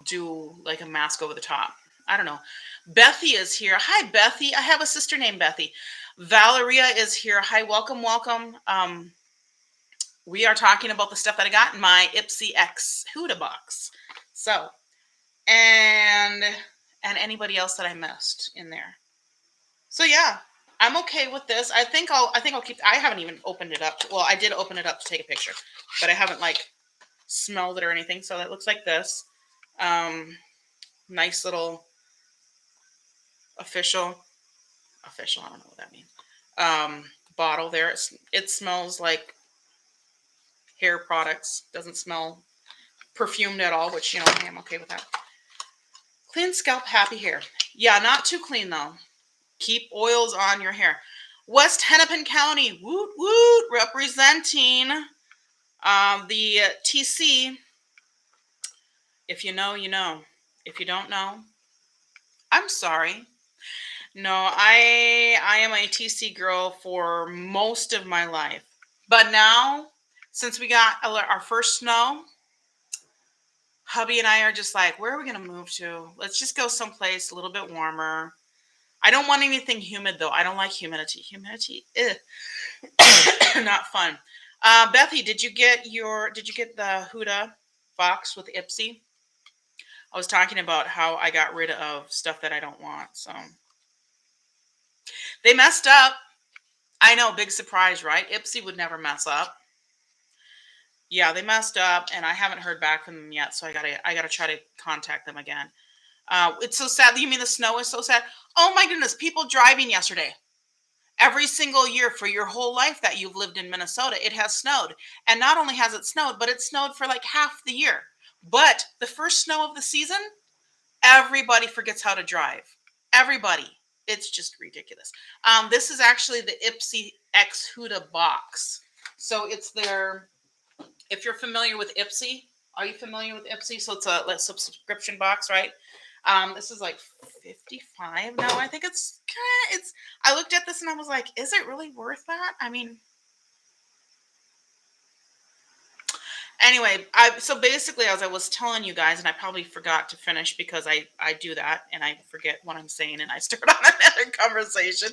do like a mask over the top. I don't know. Bethy is here. Hi, Bethy. I have a sister named Bethy. Valeria is here. Hi, welcome. We are talking about the stuff that I got in my Ipsy X Huda Box. So, and anybody else that I missed in there. So yeah, I'm okay with this. I think I'll keep. I haven't even opened it up. Well, I did open it up to take a picture, but I haven't like smelled it or anything. So it looks like this. Nice little official. I don't know what that means. Bottle there. It smells like hair products. Doesn't smell perfumed at all, which, hey, I'm okay with that. Clean scalp, happy hair. Yeah, not too clean though. Keep oils on your hair. West Hennepin County, woot woot, representing the TC. If you know, you know. If you don't know, I'm sorry. No, I am a TC girl for most of my life. But now, since we got our first snow, hubby and I are just like, where are we going to move to? Let's just go someplace a little bit warmer. I don't want anything humid, though. I don't like humidity. Humidity, not fun. Bethy, did you get the Huda box with Ipsy? I was talking about how I got rid of stuff that I don't want. So they messed up. I know, big surprise, right? Ipsy would never mess up. Yeah, they messed up, and I haven't heard back from them yet. So I gotta try to contact them again. It's so sad. You mean the snow is so sad? Oh my goodness, people driving yesterday. Every single year for your whole life that you've lived in Minnesota, it has snowed. And not only has it snowed, but it snowed for like half the year. But the first snow of the season, everybody forgets how to drive. Everybody. It's just ridiculous. This is actually the Ipsy X Huda Box. So it's their, if you're familiar with Ipsy, are you familiar with Ipsy? So it's a subscription box, right? This is like $55 now. I think I looked at this and I was like, is it really worth that? I mean, anyway, so basically, as I was telling you guys, and I probably forgot to finish because I do that and I forget what I'm saying and I start on another conversation.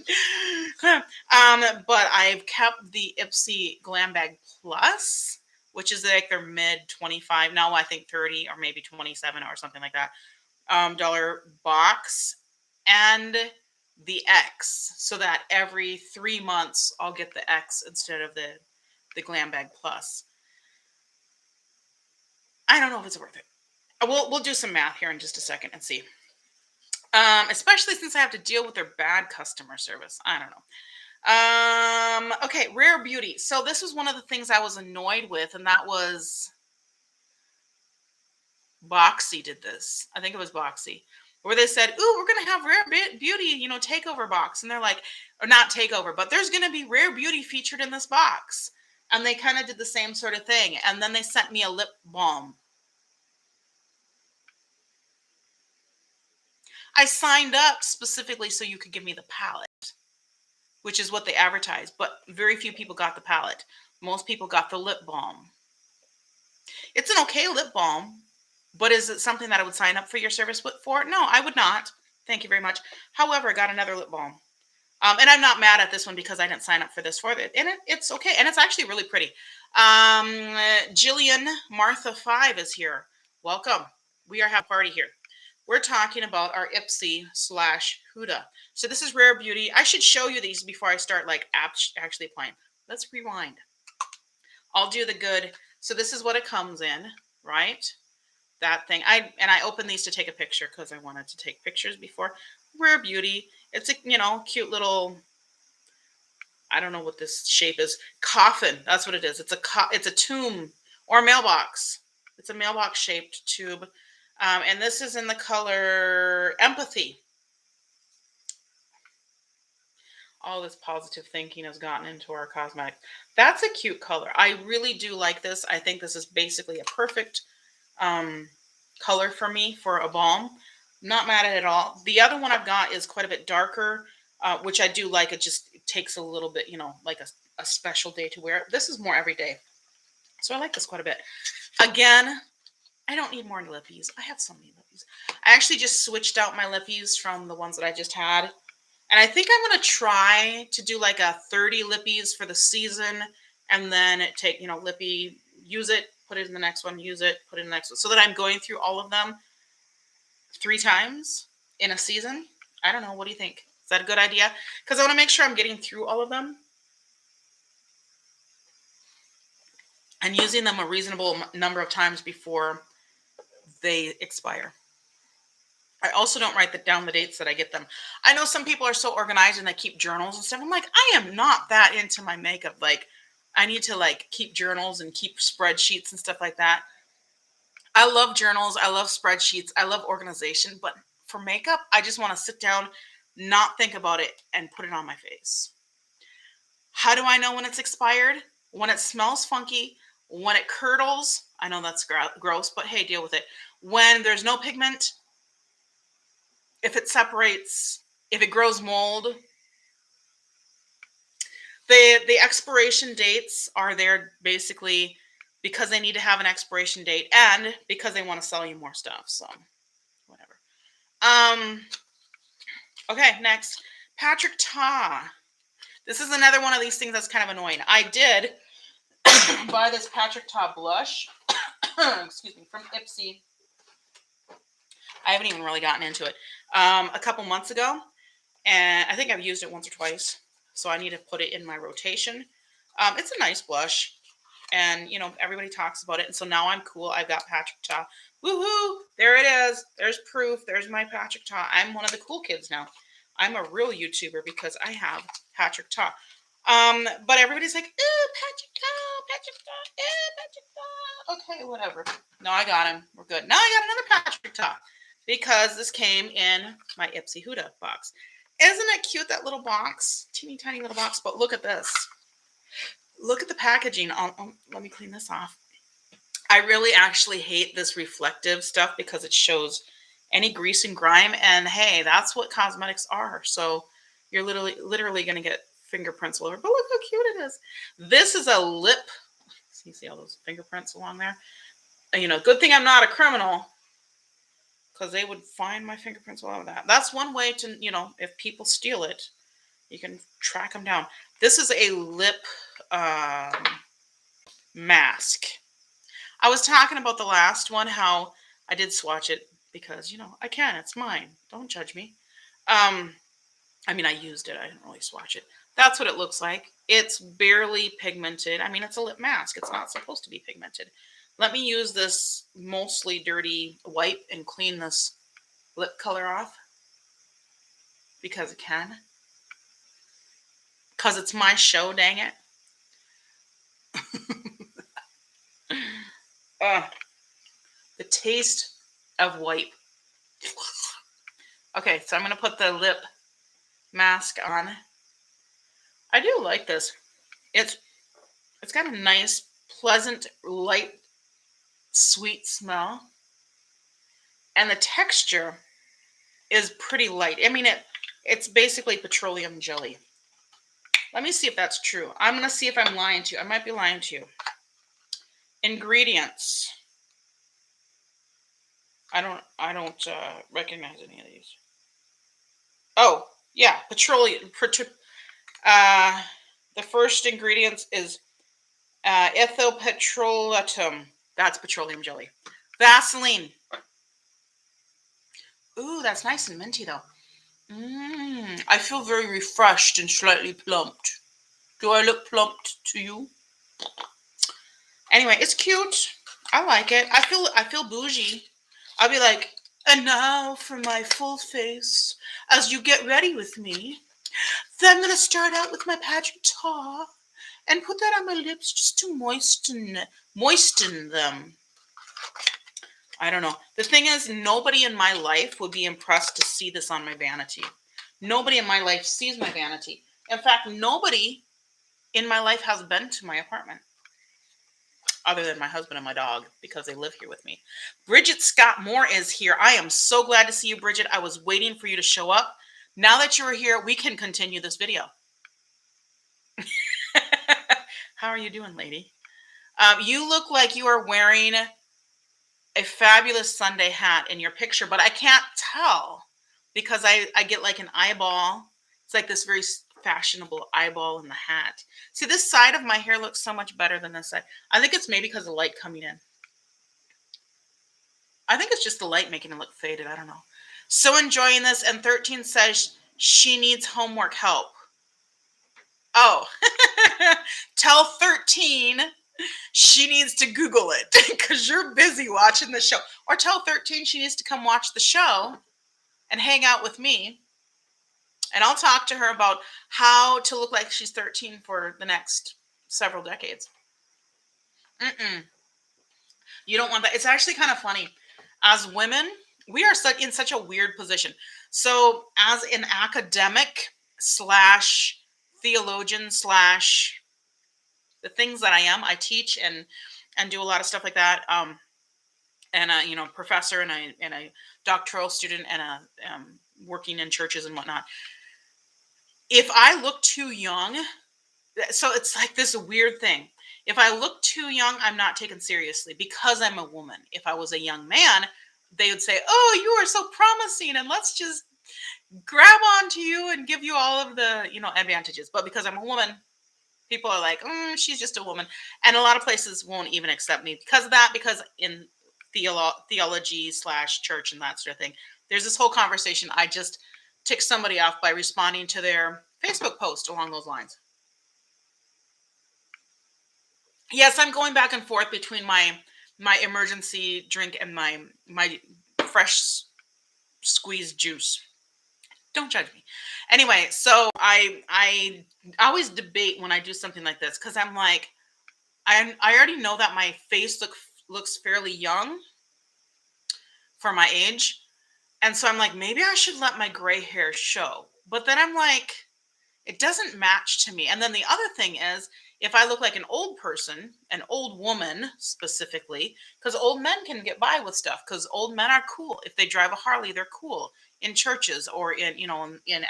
But I've kept the Ipsy Glam Bag Plus, which is like their mid 25, now I think 30 or maybe 27 or something like that, dollar box, and the X, so that every 3 months I'll get the X instead of the Glam Bag Plus. I don't know if it's worth it. We'll do some math here in just a second and see. Especially since I have to deal with their bad customer service. I don't know. Okay, Rare Beauty. So this was one of the things I was annoyed with, and that was Boxy did this. I think it was Boxy, where they said, "Ooh, we're gonna have Rare Beauty, takeover box," and they're like, or not takeover, but there's gonna be Rare Beauty featured in this box, and they kind of did the same sort of thing, and then they sent me a lip balm. I signed up specifically so you could give me the palette, which is what they advertised, but very few people got the palette. Most people got the lip balm. It's an okay lip balm, but is it something that I would sign up for your service for? No, I would not. Thank you very much. However, I got another lip balm. And I'm not mad at this one because I didn't sign up for this for it. And it's okay. And it's actually really pretty. Jillian Martha 5 is here. Welcome. We are having a party here. We're talking about our Ipsy / Huda. So this is Rare Beauty. I should show you these before I start actually applying. Let's rewind. I'll do the good. So this is what it comes in, right? That thing. I opened these to take a picture because I wanted to take pictures before. Rare Beauty. It's a cute little, I don't know what this shape is. Coffin. That's what it is. It's a tomb or mailbox. It's a mailbox shaped tube. And this is in the color Empathy. All this positive thinking has gotten into our cosmetics. That's a cute color. I really do like this. I think this is basically a perfect color for me for a balm. Not mad at it all. The other one I've got is quite a bit darker, which I do like. It just takes a little bit, like a special day to wear it. This is more everyday. So I like this quite a bit. Again, I don't need more lippies. I have so many lippies. I actually just switched out my lippies from the ones that I just had. And I think I'm going to try to do like a 30 lippies for the season. And then take, lippy, use it, put it in the next one, use it, put it in the next one. So that I'm going through all of them 3 times in a season. I don't know. What do you think? Is that a good idea? Because I want to make sure I'm getting through all of them and using them a reasonable number of times before they expire. I also don't write down the dates that I get them. I know some people are so organized and they keep journals and stuff. I'm like, I am not that into my makeup. Like, I need to keep journals and keep spreadsheets and stuff like that. I love journals. I love spreadsheets. I love organization. But for makeup, I just want to sit down, not think about it, and put it on my face. How do I know when it's expired? When it smells funky, when it curdles. I know that's gross, but hey, deal with it. When there's no pigment, if it separates, if it grows mold. The expiration dates are there basically because they need to have an expiration date and because they want to sell you more stuff. So whatever. Okay, next. Patrick Ta. This is another one of these things that's kind of annoying. I did buy this Patrick Ta blush. Excuse me, from Ipsy. I haven't even really gotten into it. A couple months ago. And I think I've used it once or twice. So I need to put it in my rotation. It's a nice blush. And, everybody talks about it. And so now I'm cool. I've got Patrick Ta. Woohoo! There it is. There's proof. There's my Patrick Ta. I'm one of the cool kids now. I'm a real YouTuber because I have Patrick Ta. But everybody's like, Patrick Ta, Patrick Ta, Patrick Ta. Okay, whatever. No, I got him. We're good. Now I got another Patrick Ta because this came in my Ipsy Huda box. Isn't it cute, that little box? Teeny tiny little box. But look at this. Look at the packaging. Let me clean this off. I really actually hate this reflective stuff because it shows any grease and grime. And hey, that's what cosmetics are. So you're literally going to get fingerprints all over. But look how cute it is. This is a lip. You see all those fingerprints along there? Good thing I'm not a criminal, because they would find my fingerprints all over that. That's one way to, if people steal it, You can track them down. This is a lip mask. I was talking about the last one, how I did swatch it because, I can. It's mine. Don't judge me. I mean, I used it. I didn't really swatch it. That's what it looks like. It's barely pigmented. I mean, it's a lip mask. It's not supposed to be pigmented. Let me use this mostly dirty wipe and clean this lip color off because it can. Because it's my show, dang it. The taste of wipe. Okay, so I'm going to put the lip mask on. I do like this. It's got a nice, pleasant, light, sweet smell. And the texture is pretty light. I mean, it's basically petroleum jelly. Let me see if that's true. I'm going to see if I'm lying to you. I might be lying to you. Ingredients. I don't recognize any of these. Oh, yeah, petroleum. The first ingredient is ethyl petrolatum. That's petroleum jelly. Vaseline. Ooh, that's nice and minty though. I feel very refreshed and slightly plumped. Do I look plumped to you? Anyway, it's cute. I like it. I feel bougie. I'll be like, and now for my full face, as you get ready with me. Then I'm going to start out with my pageant tar and put that on my lips just to moisten them. I don't know. The thing is, nobody in my life would be impressed to see this on my vanity. Nobody in my life sees my vanity. In fact, nobody in my life has been to my apartment other than my husband and my dog because they live here with me. Bridget Scott Moore is here. I am so glad to see you, Bridget. I was waiting for you to show up. Now that you're here, we can continue this video. How are you doing, lady? You look like you are wearing a fabulous Sunday hat in your picture, but I can't tell because I get like an eyeball. It's like this very fashionable eyeball in the hat. See, this side of my hair looks so much better than this side. I think it's maybe because of the light coming in. I think it's just the light making it look faded. I don't know. So enjoying this. And 13 says she needs homework help. Oh, tell 13 she needs to Google it because you're busy watching the show. Or tell 13 she needs to come watch the show and hang out with me. And I'll talk to her about how to look like she's 13 for the next several decades. You don't want that. It's actually kind of funny. As women, we are in such a weird position. So as an academic / theologian / the things that I am, I teach and do a lot of stuff like that. And a professor and a doctoral student and working in churches and whatnot. If I look too young, so it's like this weird thing. If I look too young, I'm not taken seriously because I'm a woman. If I was a young man, they would say, "Oh, you are so promising, and let's just grab onto you and give you all of the advantages." But because I'm a woman, people are like, she's just a woman. And a lot of places won't even accept me because of that, because in theology / church and that sort of thing, there's this whole conversation. I just ticked somebody off by responding to their Facebook post along those lines. Yes, I'm going back and forth between my emergency drink and my fresh squeezed juice. Don't judge me. Anyway, so I always debate when I do something like this because I'm like, I already know that my face looks fairly young for my age. And so I'm like, maybe I should let my gray hair show. But then I'm like, it doesn't match to me. And then the other thing is, if I look like an old person, an old woman specifically, because old men can get by with stuff because old men are cool. If they drive a Harley, they're cool in churches or in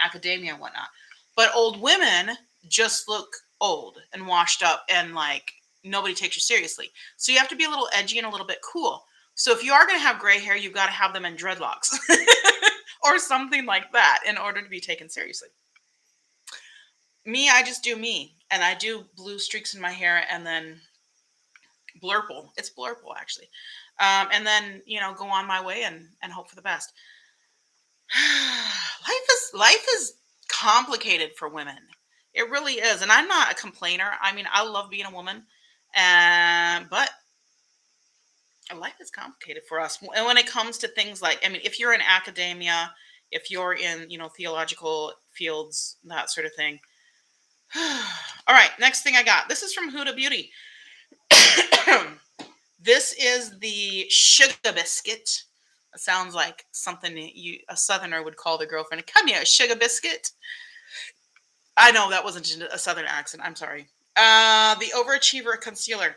academia and whatnot. But old women just look old and washed up and like nobody takes you seriously. So you have to be a little edgy and a little bit cool. So if you are going to have gray hair, you've got to have them in dreadlocks or something like that in order to be taken seriously. Me, I just do me. And I do blue streaks in my hair and then blurple. It's blurple actually. And then, go on my way and hope for the best. Life is complicated for women. It really is. And I'm not a complainer. I mean, I love being a woman. But life is complicated for us. And when it comes to things like, I mean, if you're in academia, if you're in, theological fields, that sort of thing. All right, next thing I got. This is from Huda Beauty. This is the Sugar Biscuit. It sounds like something a Southerner would call their girlfriend. Come here, Sugar Biscuit. I know that wasn't a Southern accent. I'm sorry. The Overachiever Concealer.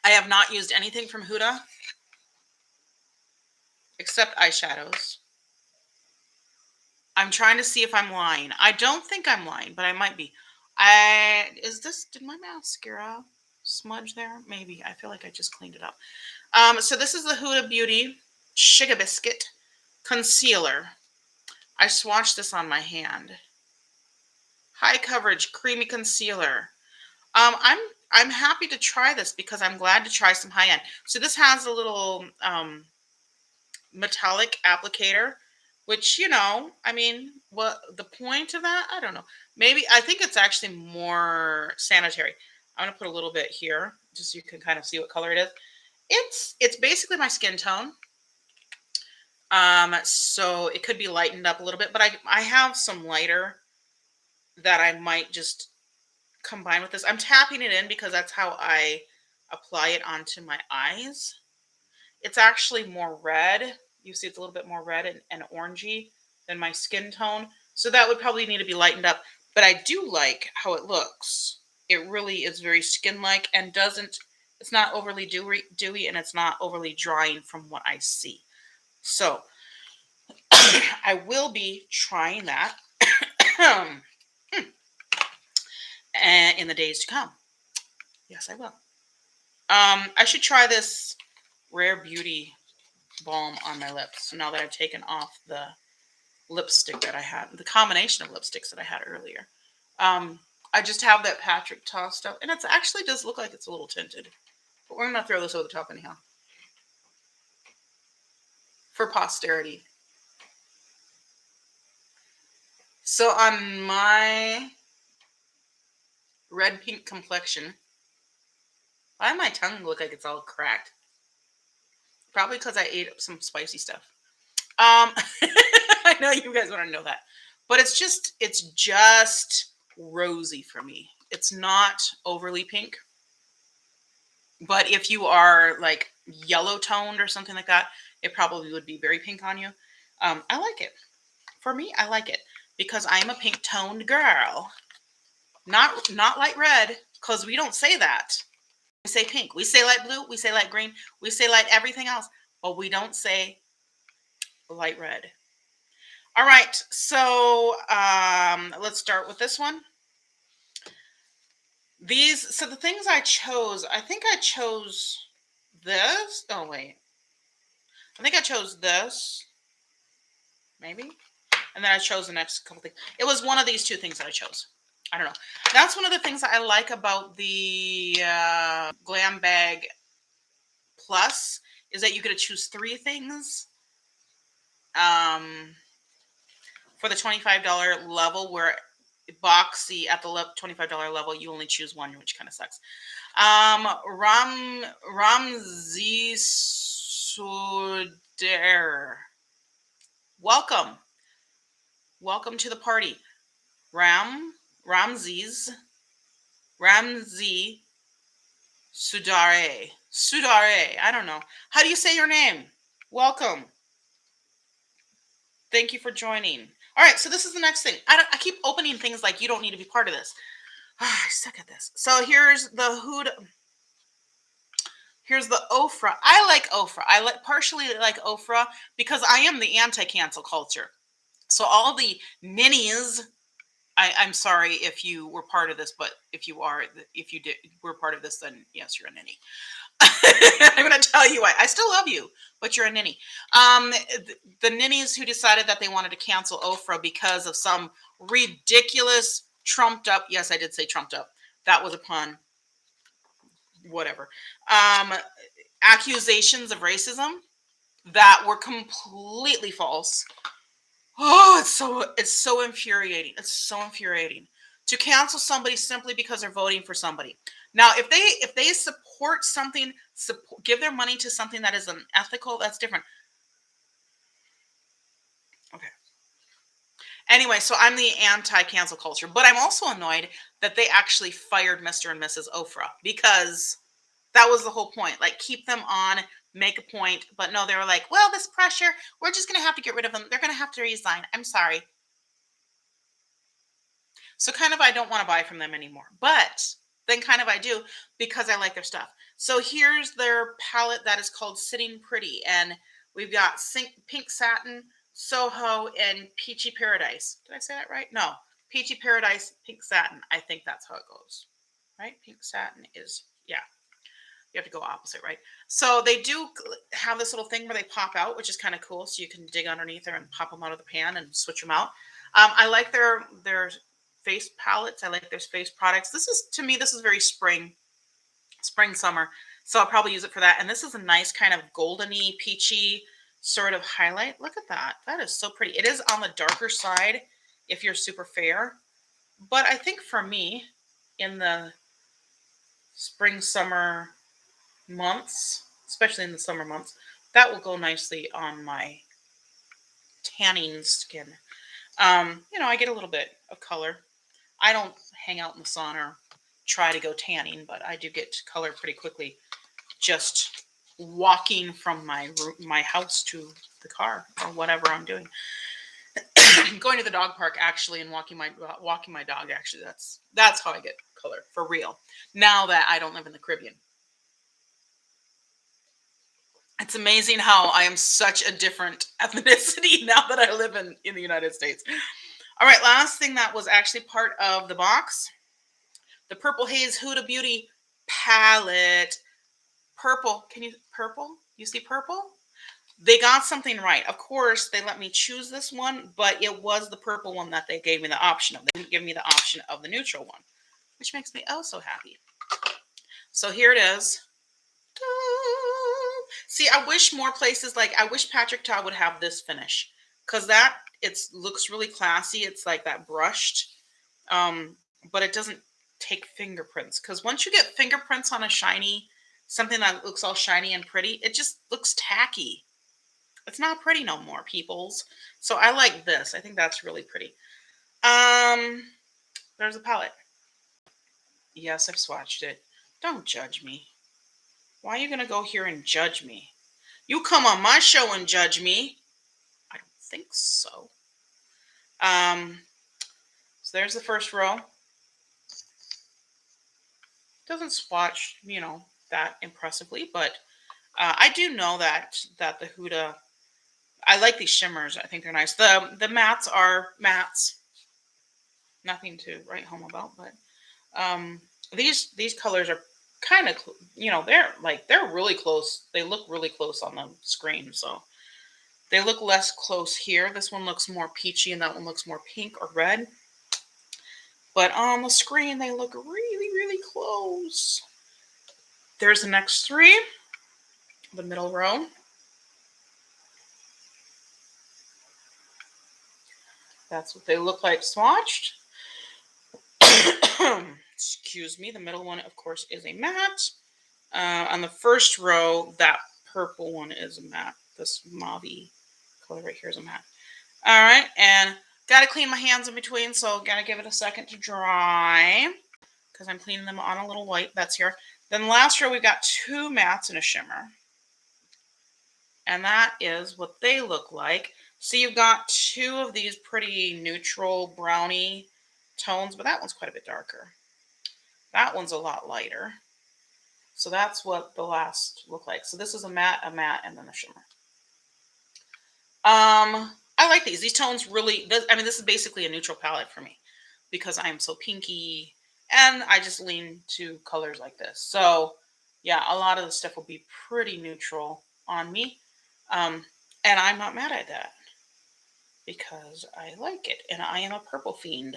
I have not used anything from Huda except eyeshadows. I'm trying to see if I'm lying. I don't think I'm lying, but I might be. Did my mascara smudge there? Maybe. I feel like I just cleaned it up. So this is the Huda Beauty Sugar Biscuit Concealer. I swatched this on my hand. High coverage, creamy concealer. I'm happy to try this because I'm glad to try some high end. So this has a little metallic applicator, which, I mean, what the point of that? I don't know. Maybe, I think it's actually more sanitary. I'm going to put a little bit here just so you can kind of see what color it is. It's basically my skin tone. So it could be lightened up a little bit, but I have some lighter that I might just combine with this. I'm tapping it in because that's how I apply it onto my eyes. It's actually more red. You see it's a little bit more red and orangey than my skin tone. So that would probably need to be lightened up. But I do like how it looks. It really is very skin-like and it's not overly dewy and it's not overly drying from what I see. So I will be trying that in the days to come. Yes, I will. I should try this Rare Beauty balm on my lips. So now that I've taken off the lipstick that I had, the combination of lipsticks that I had earlier. I just have that Patrick Ta stuff, and it actually does look like it's a little tinted. But we're going to throw this over the top anyhow. For posterity. So on my red-pink complexion, why does my tongue look like it's all cracked? Probably because I ate some spicy stuff. I know you guys want to know that. But it's just rosy for me. It's not overly pink. But if you are like yellow toned or something like that, it probably would be very pink on you. I like it. For me, I like it because I am a pink toned girl. Not light red, because we don't say that. We say pink. We say light blue. We say light green. We say light everything else. But we don't say light red. All right. So let's start with this one. So the things I chose, I think I chose this. Oh, wait. I think I chose this. Maybe. And then I chose the next couple things. It was one of these two things that I chose. I don't know. That's one of the things that I like about the Glam Bag Plus is that you get to choose 3 things for the $25 level, where Boxy at the $25 level, you only choose one, which kind of sucks. Ramzi Suder. Welcome to the party. Ramzi Sudare. I don't know. How do you say your name? Welcome. Thank you for joining. All right, so this is the next thing. I keep opening things like you don't need to be part of this. I suck at this. So here's the Huda. Here's the Ofra. I like Ofra. Partially like Ofra because I am the anti-cancel culture. So all the ninnies, I'm sorry if you were part of this, but if you were part of this, then yes, you're a ninny. I'm going to tell you why. I still love you, but you're a ninny. The ninnies who decided that they wanted to cancel Ofra because of some ridiculous trumped up. Yes, I did say trumped up. That was a pun. Whatever. Accusations of racism that were completely false. Oh, it's so infuriating. It's so infuriating to cancel somebody simply because they're voting for somebody. Now, if they support something, give their money to something that is unethical, that's different. Okay. Anyway, so I'm the anti-cancel culture, but I'm also annoyed that they actually fired Mr. and Mrs. Ofra because that was the whole point. Like, keep them on, make a point. But no, they were like, well, this pressure, we're just going to have to get rid of them. They're going to have to resign. I'm sorry. So kind of I don't want to buy from them anymore. But then kind of I do because I like their stuff. So here's their palette that is called Sitting Pretty. And we've got Pink Satin, Soho, and Peachy Paradise. Did I say that right? No. Peachy Paradise, Pink Satin. I think that's how it goes. Right? Pink Satin is, yeah. You have to go opposite, right? So they do have this little thing where they pop out, which is kind of cool. So you can dig underneath there and pop them out of the pan and switch them out. I like their face palettes. I like their face products. This is, to me, this is very spring, summer. So I'll probably use it for that. And this is a nice kind of goldeny, peachy sort of highlight. Look at that. That is so pretty. It is on the darker side if you're super fair. But I think for me, in the spring, summer months, especially in the summer months, that will go nicely on my tanning skin. I get a little bit of color. I don't hang out in the sun or try to go tanning, but I do get color pretty quickly just walking from my house to the car or whatever I'm doing. Going to the dog park actually and walking my dog, actually, that's how I get color for real. Now that I don't live in the Caribbean. It's amazing how I am such a different ethnicity now that I live in the United States. All right, last thing that was actually part of the box, the Purple Haze Huda Beauty palette. Purple, purple? You see purple? They got something right. Of course, they let me choose this one, but it was the purple one that they gave me the option of. They didn't give me the option of the neutral one, which makes me oh so happy. So here it is. See, I wish more places, I wish Patrick Ta would have this finish, because it looks really classy. It's like that brushed, but it doesn't take fingerprints, because once you get fingerprints on something that looks all shiny and pretty, it just looks tacky. It's not pretty no more, peoples. So I like this. I think that's really pretty. There's a palette. Yes, I've swatched it. Don't judge me. Why are you going to go here and judge me? You come on my show and judge me. I don't think so. So there's the first row. Doesn't swatch, that impressively, but I do know that the Huda, I like these shimmers. I think they're nice. The mattes are mattes. Nothing to write home about, but these colors are kind of, they're really close. They look really close on the screen, so they look less close here. This one looks more peachy and that one looks more pink or red, but on the screen they look really, really close. There's the next three, the middle row. That's what they look like swatched. Excuse me. The middle one, of course, is a matte. On the first row, that purple one is a matte. This mauve color right here is a matte. All right, and got to clean my hands in between, so got to give it a second to dry because I'm cleaning them on a little white. That's here. Then last row, we've got two mattes and a shimmer. And that is what they look like. So you've got two of these pretty neutral brownie tones, but that one's quite a bit darker. That one's a lot lighter. So that's what the last look like. So this is a matte, and then a shimmer. I like these. These tones really, this is basically a neutral palette for me because I am so pinky and I just lean to colors like this. So yeah, a lot of the stuff will be pretty neutral on me. And I'm not mad at that because I like it and I am a purple fiend.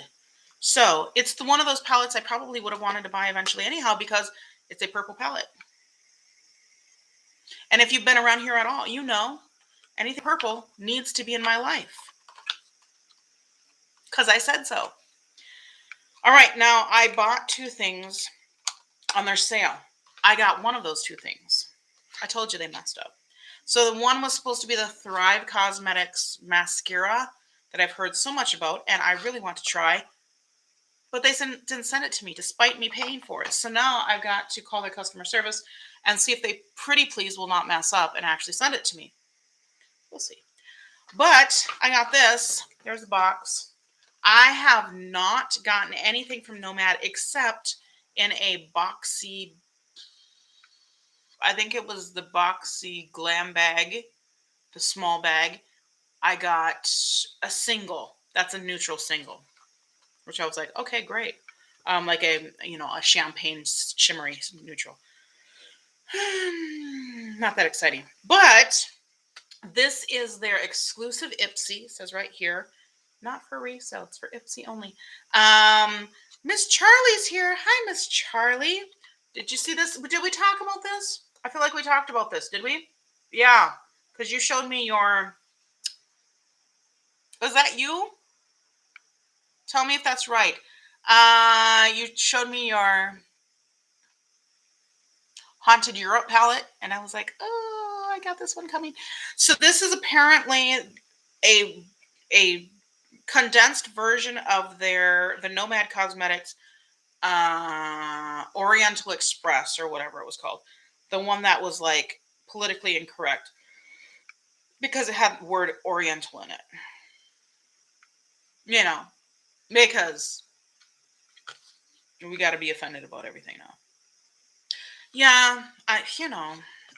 So it's one of those palettes I probably would have wanted to buy eventually anyhow because it's a purple palette. And if you've been around here at all, you know anything purple needs to be in my life because I said so. All right, now I bought 2 things on their sale. I got one of those 2 things. I told you they messed up. So the one was supposed to be the Thrive Cosmetics mascara that I've heard so much about and I really want to try. But they didn't send it to me despite me paying for it. So now I've got to call their customer service and see if they pretty please will not mess up and actually send it to me. We'll see. But I got this. There's the box. I have not gotten anything from Nomad except in a boxy, I think it was the boxy glam bag, the small bag. I got a single. That's a neutral single, which I was like, okay, great. Like a champagne shimmery neutral. Not that exciting, but this is their exclusive Ipsy. It says right here, not for resale. It's for Ipsy only. Miss Charlie's here. Hi, Miss Charlie. Did you see this? Did we talk about this? I feel like we talked about this. Did we? Yeah, because you showed me your. Was that you? Tell me if that's right. You showed me your Haunted Europe palette, and I was like, oh, I got this one coming. So this is apparently a condensed version of the Nomad Cosmetics Oriental Express or whatever it was called. The one that was like politically incorrect because it had the word Oriental in it. You know, because we got to be offended about everything now. Yeah,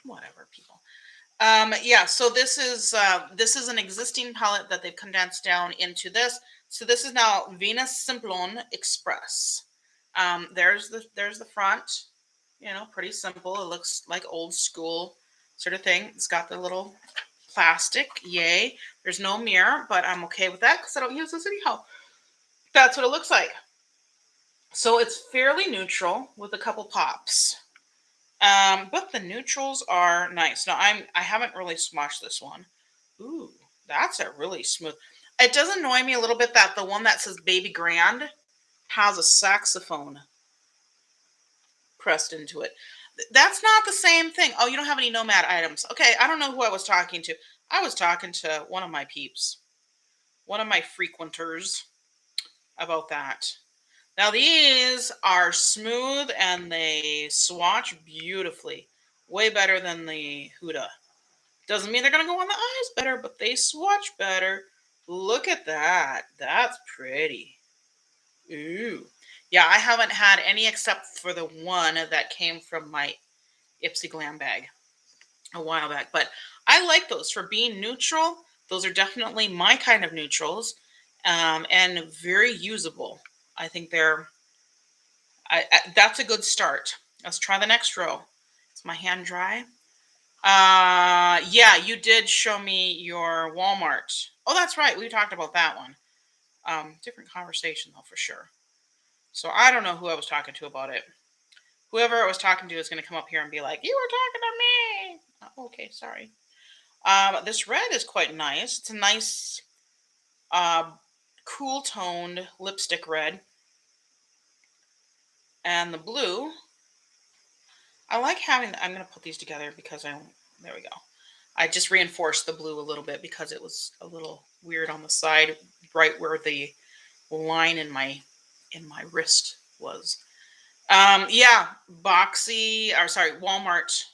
whatever, people. Yeah, so this is an existing palette that they've condensed down into this. So this is now venice-simplon Express. There's the front, pretty simple. It looks like old school sort of thing. It's got the little plastic, yay. There's no mirror, but I'm okay with that because I don't use this anyhow. That's what it looks like. So it's fairly neutral with a couple pops. But the neutrals are nice. Now I haven't really swatched this one. Ooh, that's a really smooth. It does annoy me a little bit that the one that says Baby Grand has a saxophone pressed into it. That's not the same thing. Oh, you don't have any Nomad items. Okay, I don't know who I was talking to. I was talking to one of my peeps, one of my frequenters about that. Now these are smooth and they swatch beautifully. Way better than the Huda. Doesn't mean they're going to go on the eyes better, but they swatch better. Look at that. That's pretty. Ooh. Yeah, I haven't had any except for the one that came from my Ipsy Glam bag a while back. But I like those for being neutral. Those are definitely my kind of neutrals and very usable. I think that's a good start. Let's try the next row. Is my hand dry? Yeah, you did show me your Walmart. Oh, that's right. We talked about that one. Different conversation though, for sure. So I don't know who I was talking to about it. Whoever I was talking to is going to come up here and be like, "You were talking to me." Okay, sorry. This red is quite nice. It's a nice, cool toned lipstick red. And the blue, I like having, I'm going to put these together because there we go. I just reinforced the blue a little bit because it was a little weird on the side, right where the line in my wrist was. Yeah, Walmart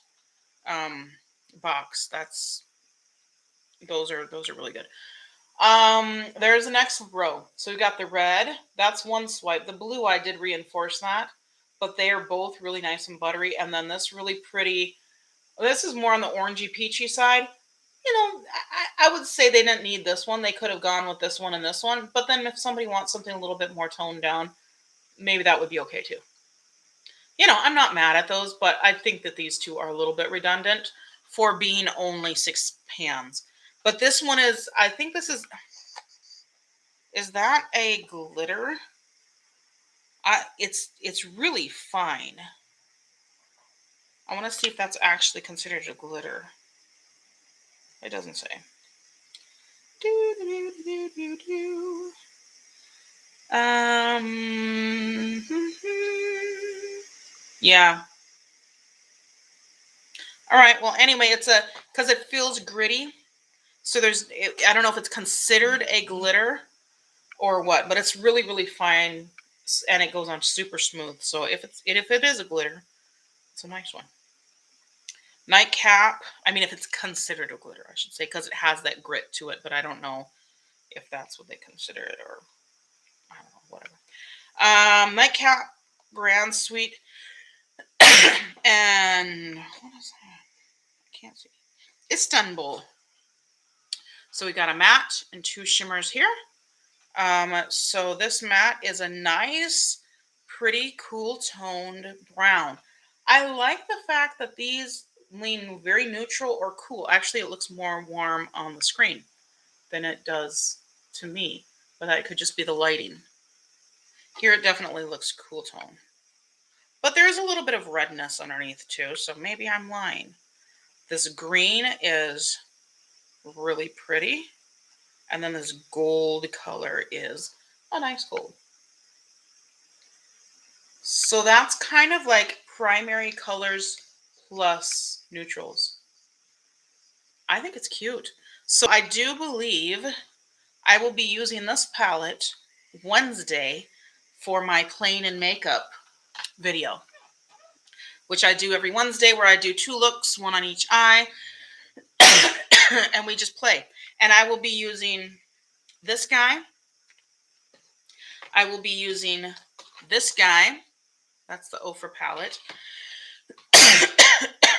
box. Those are really good. There's the next row. So we got the red. That's one swipe. The blue, I did reinforce that, but they are both really nice and buttery. And then this really pretty. This is more on the orangey peachy side. I would say they didn't need this one. They could have gone with this one and this one. But then if somebody wants something a little bit more toned down, maybe that would be okay too. I'm not mad at those, but I think that these two are a little bit redundant for being only 6 pans. But this one is, I think this is that a glitter? it's really fine. I want to see if that's actually considered a glitter. It doesn't say. Yeah. All right. Well, anyway, because it feels gritty. So I don't know if it's considered a glitter or what, but it's really, really fine, and it goes on super smooth. So if it is a glitter, it's a nice one. Nightcap. I mean, if it's considered a glitter, I should say, because it has that grit to it. But I don't know if that's what they consider it, or I don't know, whatever. Nightcap, Grand Sweet, and what is that? I can't see. Istanbul. So we got a matte and 2 shimmers here. So this matte is a nice, pretty cool toned brown. I like the fact that these lean very neutral or cool. Actually, it looks more warm on the screen than it does to me, but that could just be the lighting. Here it definitely looks cool tone. But there's a little bit of redness underneath too, so maybe I'm lying. This green is really pretty. And then this gold color is a nice gold. So that's kind of like primary colors plus neutrals. I think it's cute. So I do believe I will be using this palette Wednesday for my plain and makeup video, which I do every Wednesday, where I do 2 looks, 1 on each eye, and we just play. And I will be using this guy. I will be using this guy. That's the Ofra palette.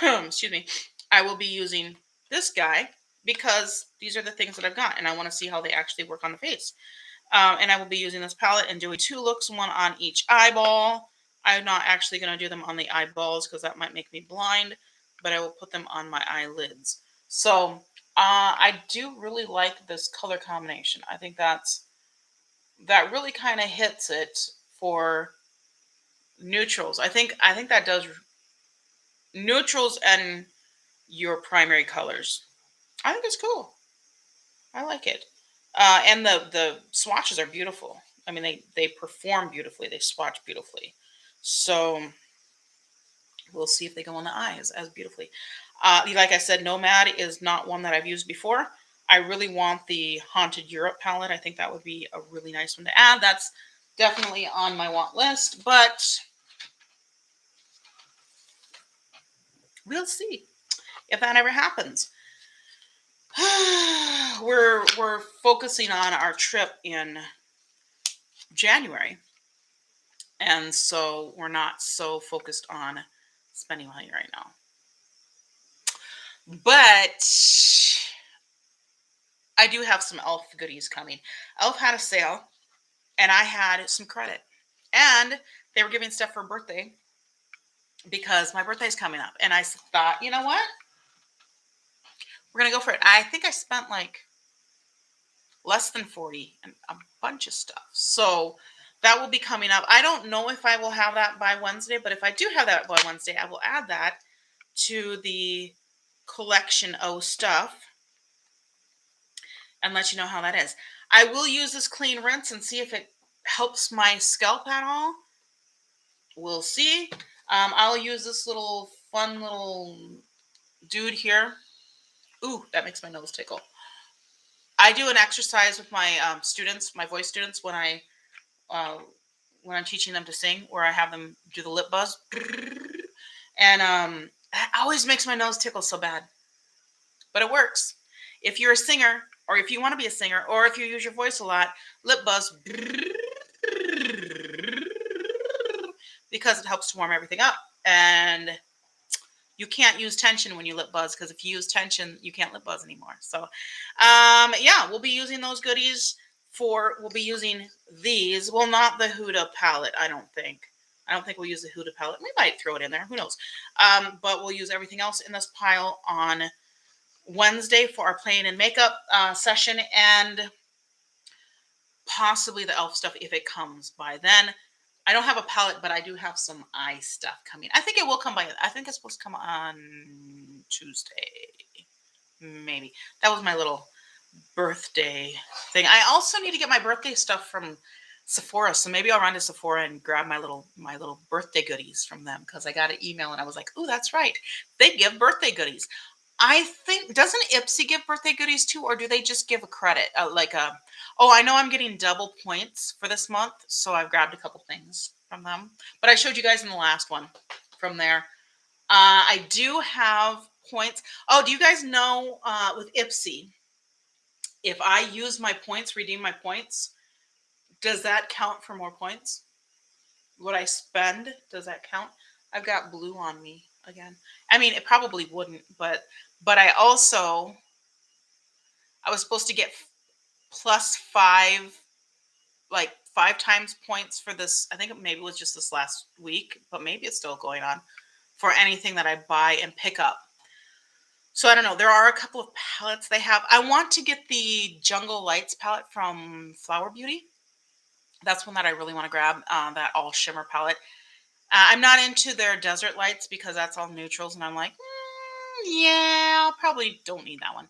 Excuse me. I will be using this guy because these are the things that I've got, and I want to see how they actually work on the face. And I will be using this palette and doing 2 looks, 1 on each eyeball. I'm not actually going to do them on the eyeballs because that might make me blind, but I will put them on my eyelids. So I do really like this color combination. I think that really kind of hits it for neutrals. I think that does neutrals and your primary colors. I think it's cool. I like it. And the swatches are beautiful. I mean, they perform beautifully. They swatch beautifully. So we'll see if they go on the eyes as beautifully. Like I said, Nomad is not one that I've used before. I really want the Haunted Europe palette. I think that would be a really nice one to add. That's definitely on my want list, but we'll see if that ever happens. We're focusing on our trip in January, and so we're not so focused on spending money right now. But I do have some Elf goodies coming. Elf had a sale, and I had some credit, and they were giving stuff for birthday because my birthday's coming up, and I thought, you know what? We're gonna go for it. I think I spent like less than 40 and a bunch of stuff. So that will be coming up. I don't know if I will have that by Wednesday, but if I do have that by Wednesday, I will add that to the collection O stuff and let you know how that is. I will use this clean rinse and see if it helps my scalp at all. We'll see. I'll use this little fun little dude here. Ooh, that makes my nose tickle. I do an exercise with my students, my voice students, when I'm teaching them to sing, where I have them do the lip buzz, and that always makes my nose tickle so bad, but it works. If you're a singer, or if you want to be a singer, or if you use your voice a lot, lip buzz, because it helps to warm everything up. And you can't use tension when you lip buzz, because if you use tension, you can't lip buzz anymore. So, yeah, we'll be using those goodies we'll be using these. Well, not the Huda palette, I don't think. I don't think we'll use the Huda palette. We might throw it in there. Who knows? But we'll use everything else in this pile on Wednesday for our plain and makeup session, and possibly the Elf stuff if it comes by then. I don't have a palette, but I do have some eye stuff coming. I think it will come by. I think it's supposed to come on Tuesday. Maybe. That was my little birthday thing. I also need to get my birthday stuff from Sephora, so maybe I'll run to Sephora and grab my little birthday goodies from them, because I got an email and I was like, "Oh, that's right, they give birthday goodies." I think, doesn't Ipsy give birthday goodies too, or do they just give a credit? Oh, I know I'm getting double points for this month, so I've grabbed a couple things from them. But I showed you guys in the last one from there. I do have points. Oh, do you guys know with Ipsy, if I use my points, redeem my points, does that count for more points? What I spend, does that count? I've got blue on me again. I mean, it probably wouldn't, but I also, I was supposed to get +5, like 5 times points for this. I think maybe it was just this last week, but maybe it's still going on for anything that I buy and pick up. So I don't know. There are a couple of palettes they have. I want to get the Jungle Lights palette from Flower Beauty. That's one that I really want to grab, that all shimmer palette. I'm not into their Desert Lights because that's all neutrals, and I'm like, yeah, I probably don't need that one.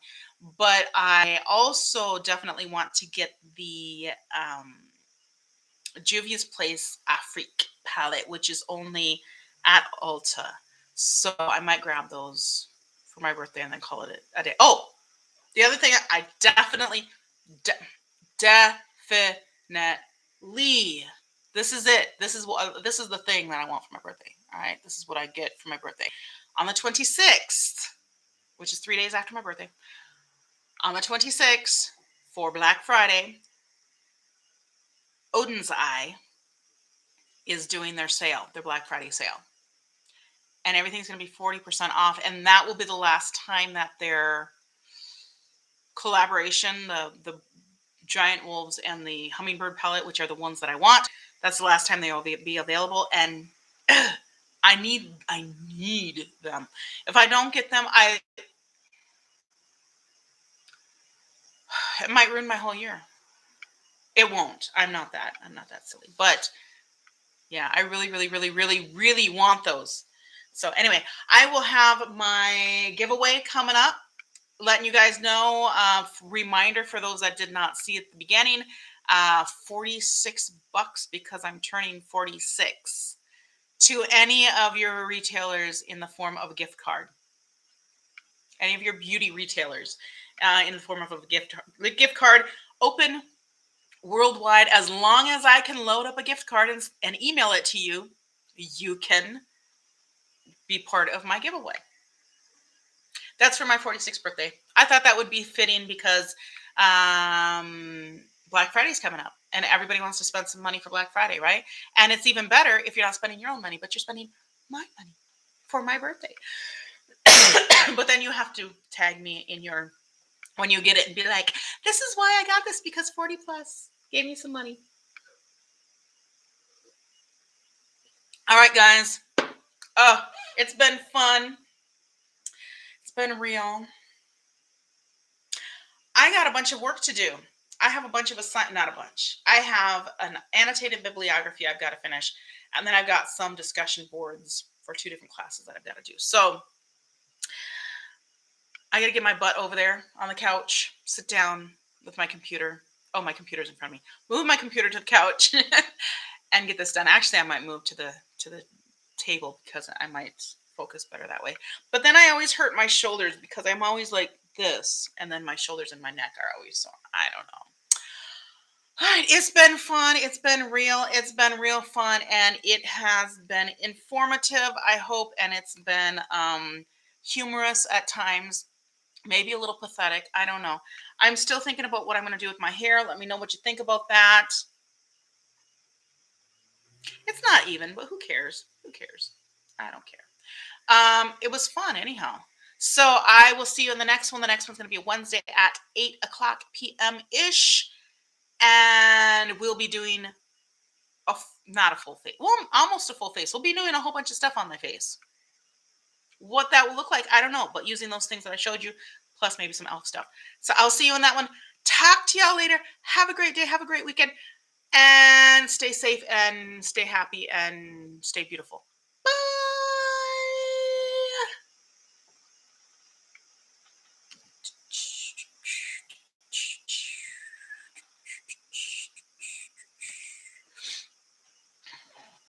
But I also definitely want to get the Juvia's Place Afrique palette, which is only at Ulta. So I might grab those for my birthday and then call it a day. Oh, the other thing I definitely, this is it. This is the thing that I want for my birthday. All right, this is what I get for my birthday on the 26th, which is 3 days after my birthday. On the 26th for Black Friday, Odin's Eye is doing their sale, their Black Friday sale. And everything's going to be 40% off. And that will be the last time that their collaboration, the Giant Wolves and the Hummingbird palette, which are the ones that I want, that's the last time they will be available. And I need them. If I don't get them, it might ruin my whole year. It won't. I'm not that silly. But yeah, I really, really, really, really, really want those. So anyway, I will have my giveaway coming up, letting you guys know. Reminder for those that did not see at the beginning, $46 because I'm turning 46 to any of your retailers in the form of a gift card. Any of your beauty retailers in the form of a gift card, open worldwide. As long as I can load up a gift card and email it to you, you can be part of my giveaway. That's for my 46th birthday. I thought that would be fitting because Black Friday's coming up and everybody wants to spend some money for Black Friday, right? And it's even better if you're not spending your own money, but you're spending my money for my birthday. But then you have to tag me in your, when you get it, and be like, this is why I got this, because 40+ gave me some money. All right, guys. Oh, it's been fun. It's been real. I got a bunch of work to do. I have a bunch of not a bunch. I have an annotated bibliography I've got to finish. And then I've got some discussion boards for 2 different classes that I've got to do. So I got to get my butt over there on the couch, sit down with my computer. Oh, my computer's in front of me. Move my computer to the couch and get this done. Actually, I might move to the table because I might focus better that way. But then I always hurt my shoulders because I'm always like this, and then my shoulders and my neck are always sore. I don't know. All right, it's been fun. It's been real. It's been real fun, and it has been informative, I hope, and it's been humorous at times. Maybe a little pathetic. I don't know. I'm still thinking about what I'm going to do with my hair. Let me know what you think about that. It's not even, but who cares? Who cares? I don't care. It was fun anyhow. So I will see you in the next one. The next one's going to be Wednesday at 8:00 p.m.-ish. And we'll be doing not a full face. Well, almost a full face. We'll be doing a whole bunch of stuff on my face. What that will look like, I don't know. But using those things that I showed you, plus maybe some elf stuff. So I'll see you in that one. Talk to y'all later. Have a great day. Have a great weekend. and stay safe and stay happy and stay beautiful.